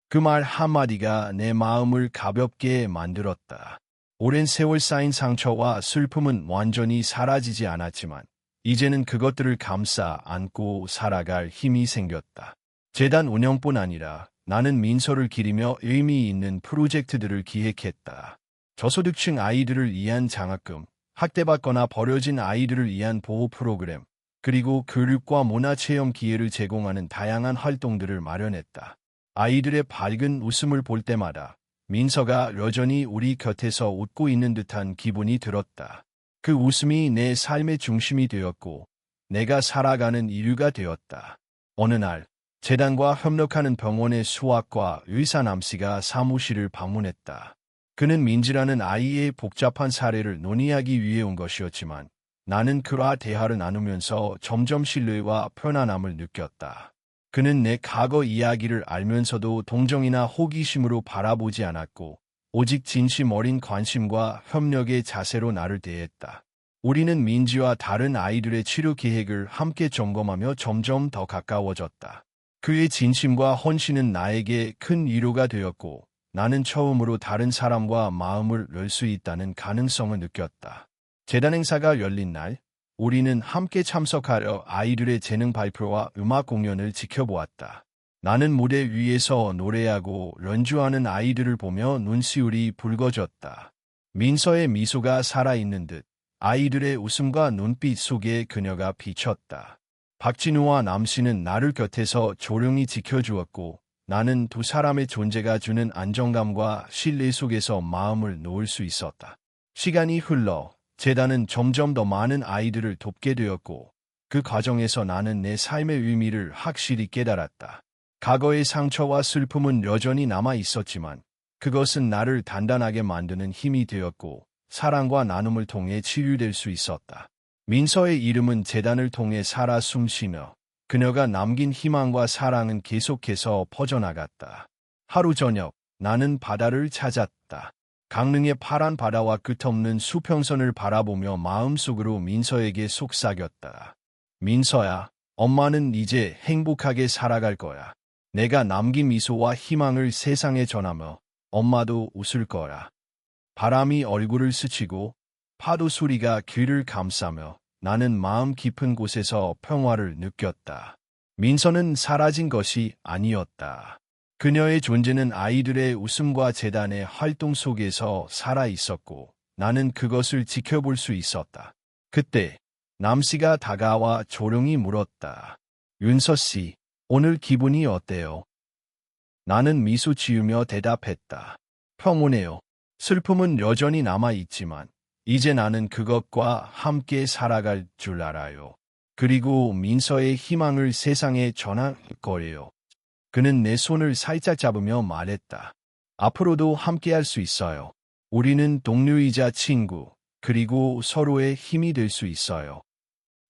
그 말 한마디가 내 마음을 가볍게 만들었다. 오랜 세월 쌓인 상처와 슬픔은 완전히 사라지지 않았지만 이제는 그것들을 감싸 안고 살아갈 힘이 생겼다. 재단 운영뿐 아니라 나는 민서를 기리며 의미 있는 프로젝트들을 기획했다. 저소득층 아이들을 위한 장학금, 학대받거나 버려진 아이들을 위한 보호 프로그램, 그리고 교육과 문화체험 기회를 제공하는 다양한 활동들을 마련했다. 아이들의 밝은 웃음을 볼 때마다 민서가 여전히 우리 곁에서 웃고 있는 듯한 기분이 들었다. 그 웃음이 내 삶의 중심이 되었고 내가 살아가는 이유가 되었다. 어느 날 재단과 협력하는 병원의 수학과 의사 남씨가 사무실을 방문했다. 그는 민지라는 아이의 복잡한 사례를 논의하기 위해 온 것이었지만 나는 그와 대화를 나누면서 점점 신뢰와 편안함을 느꼈다. 그는 내 과거 이야기를 알면서도 동정이나 호기심으로 바라보지 않았고 오직 진심 어린 관심과 협력의 자세로 나를 대했다. 우리는 민지와 다른 아이들의 치료 계획을 함께 점검하며 점점 더 가까워졌다. 그의 진심과 헌신은 나에게 큰 위로가 되었고 나는 처음으로 다른 사람과 마음을 열 수 있다는 가능성을 느꼈다. 재단 행사가 열린 날, 우리는 함께 참석하려 아이들의 재능 발표와 음악 공연을 지켜보았다. 나는 무대 위에서 노래하고 연주하는 아이들을 보며 눈시울이 붉어졌다. 민서의 미소가 살아있는 듯 아이들의 웃음과 눈빛 속에 그녀가 비쳤다. 박진우와 남씨는 나를 곁에서 조용히 지켜주었고 나는 두 사람의 존재가 주는 안정감과 신뢰 속에서 마음을 놓을 수 있었다. 시간이 흘러 재단은 점점 더 많은 아이들을 돕게 되었고 그 과정에서 나는 내 삶의 의미를 확실히 깨달았다. 과거의 상처와 슬픔은 여전히 남아 있었지만 그것은 나를 단단하게 만드는 힘이 되었고 사랑과 나눔을 통해 치유될 수 있었다. 민서의 이름은 재단을 통해 살아 숨쉬며 그녀가 남긴 희망과 사랑은 계속해서 퍼져나갔다. 하루 저녁 나는 바다를 찾았다. 강릉의 파란 바다와 끝없는 수평선을 바라보며 마음속으로 민서에게 속삭였다. 민서야, 엄마는 이제 행복하게 살아갈 거야. 내가 남긴 미소와 희망을 세상에 전하며 엄마도 웃을 거야. 바람이 얼굴을 스치고 파도 소리가 귀를 감싸며 나는 마음 깊은 곳에서 평화를 느꼈다. 민서는 사라진 것이 아니었다. 그녀의 존재는 아이들의 웃음과 재단의 활동 속에서 살아 있었고 나는 그것을 지켜볼 수 있었다. 그때 남씨가 다가와 조용히 물었다. 윤서 씨, 오늘 기분이 어때요? 나는 미소 지으며 대답했다. 평온해요. 슬픔은 여전히 남아있지만 이제 나는 그것과 함께 살아갈 줄 알아요. 그리고 민서의 희망을 세상에 전할 거예요. 그는 내 손을 살짝 잡으며 말했다. 앞으로도 함께할 수 있어요. 우리는 동료이자 친구, 그리고 서로의 힘이 될 수 있어요.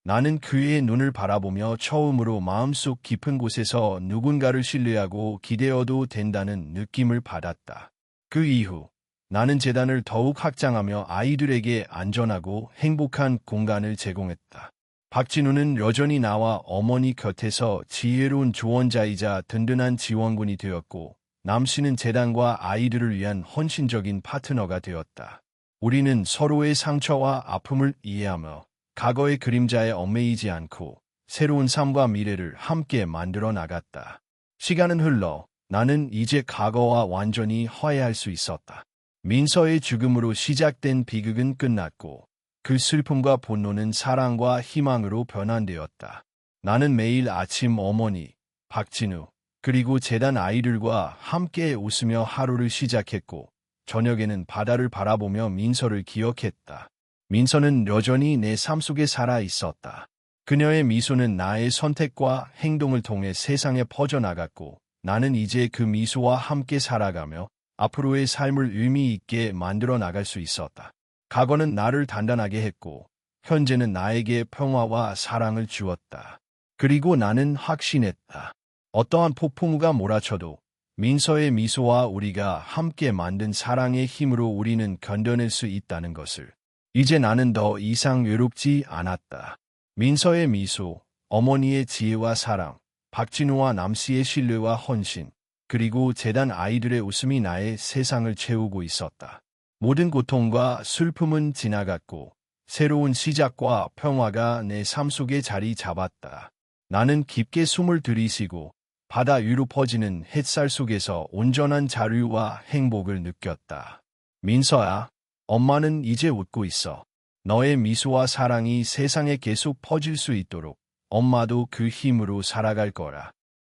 나는 그의 눈을 바라보며 처음으로 마음속 깊은 곳에서 누군가를 신뢰하고 기대어도 된다는 느낌을 받았다. 그 이후 나는 재단을 더욱 확장하며 아이들에게 안전하고 행복한 공간을 제공했다. 박진우는 여전히 나와 어머니 곁에서 지혜로운 조언자이자 든든한 지원군이 되었고 남씨는 재단과 아이들을 위한 헌신적인 파트너가 되었다. 우리는 서로의 상처와 아픔을 이해하며 과거의 그림자에 얽매이지 않고 새로운 삶과 미래를 함께 만들어 나갔다. 시간은 흘러 나는 이제 과거와 완전히 화해할 수 있었다. 민서의 죽음으로 시작된 비극은 끝났고 그 슬픔과 분노는 사랑과 희망으로 변환되었다. 나는 매일 아침 어머니, 박진우, 그리고 재단 아이들과 함께 웃으며 하루를 시작했고 저녁에는 바다를 바라보며 민서를 기억했다. 민서는 여전히 내 삶 속에 살아 있었다. 그녀의 미소는 나의 선택과 행동을 통해 세상에 퍼져나갔고 나는 이제 그 미소와 함께 살아가며 앞으로의 삶을 의미 있게 만들어 나갈 수 있었다. 과거는 나를 단단하게 했고 현재는 나에게 평화와 사랑을 주었다. 그리고 나는 확신했다. 어떠한 폭풍우가 몰아쳐도 민서의 미소와 우리가 함께 만든 사랑의 힘으로 우리는 견뎌낼 수 있다는 것을. 이제 나는 더 이상 외롭지 않았다. 민서의 미소, 어머니의 지혜와 사랑, 박진우와 남씨의 신뢰와 헌신, 그리고 재단 아이들의 웃음이 나의 세상을 채우고 있었다. 모든 고통과 슬픔은 지나갔고 새로운 시작과 평화가 내 삶 속에 자리 잡았다. 나는 깊게 숨을 들이쉬고 바다 위로 퍼지는 햇살 속에서 온전한 자유와 행복을 느꼈다. 민서야, 엄마는 이제 웃고 있어. 너의 미소와 사랑이 세상에 계속 퍼질 수 있도록 엄마도 그 힘으로 살아갈 거라.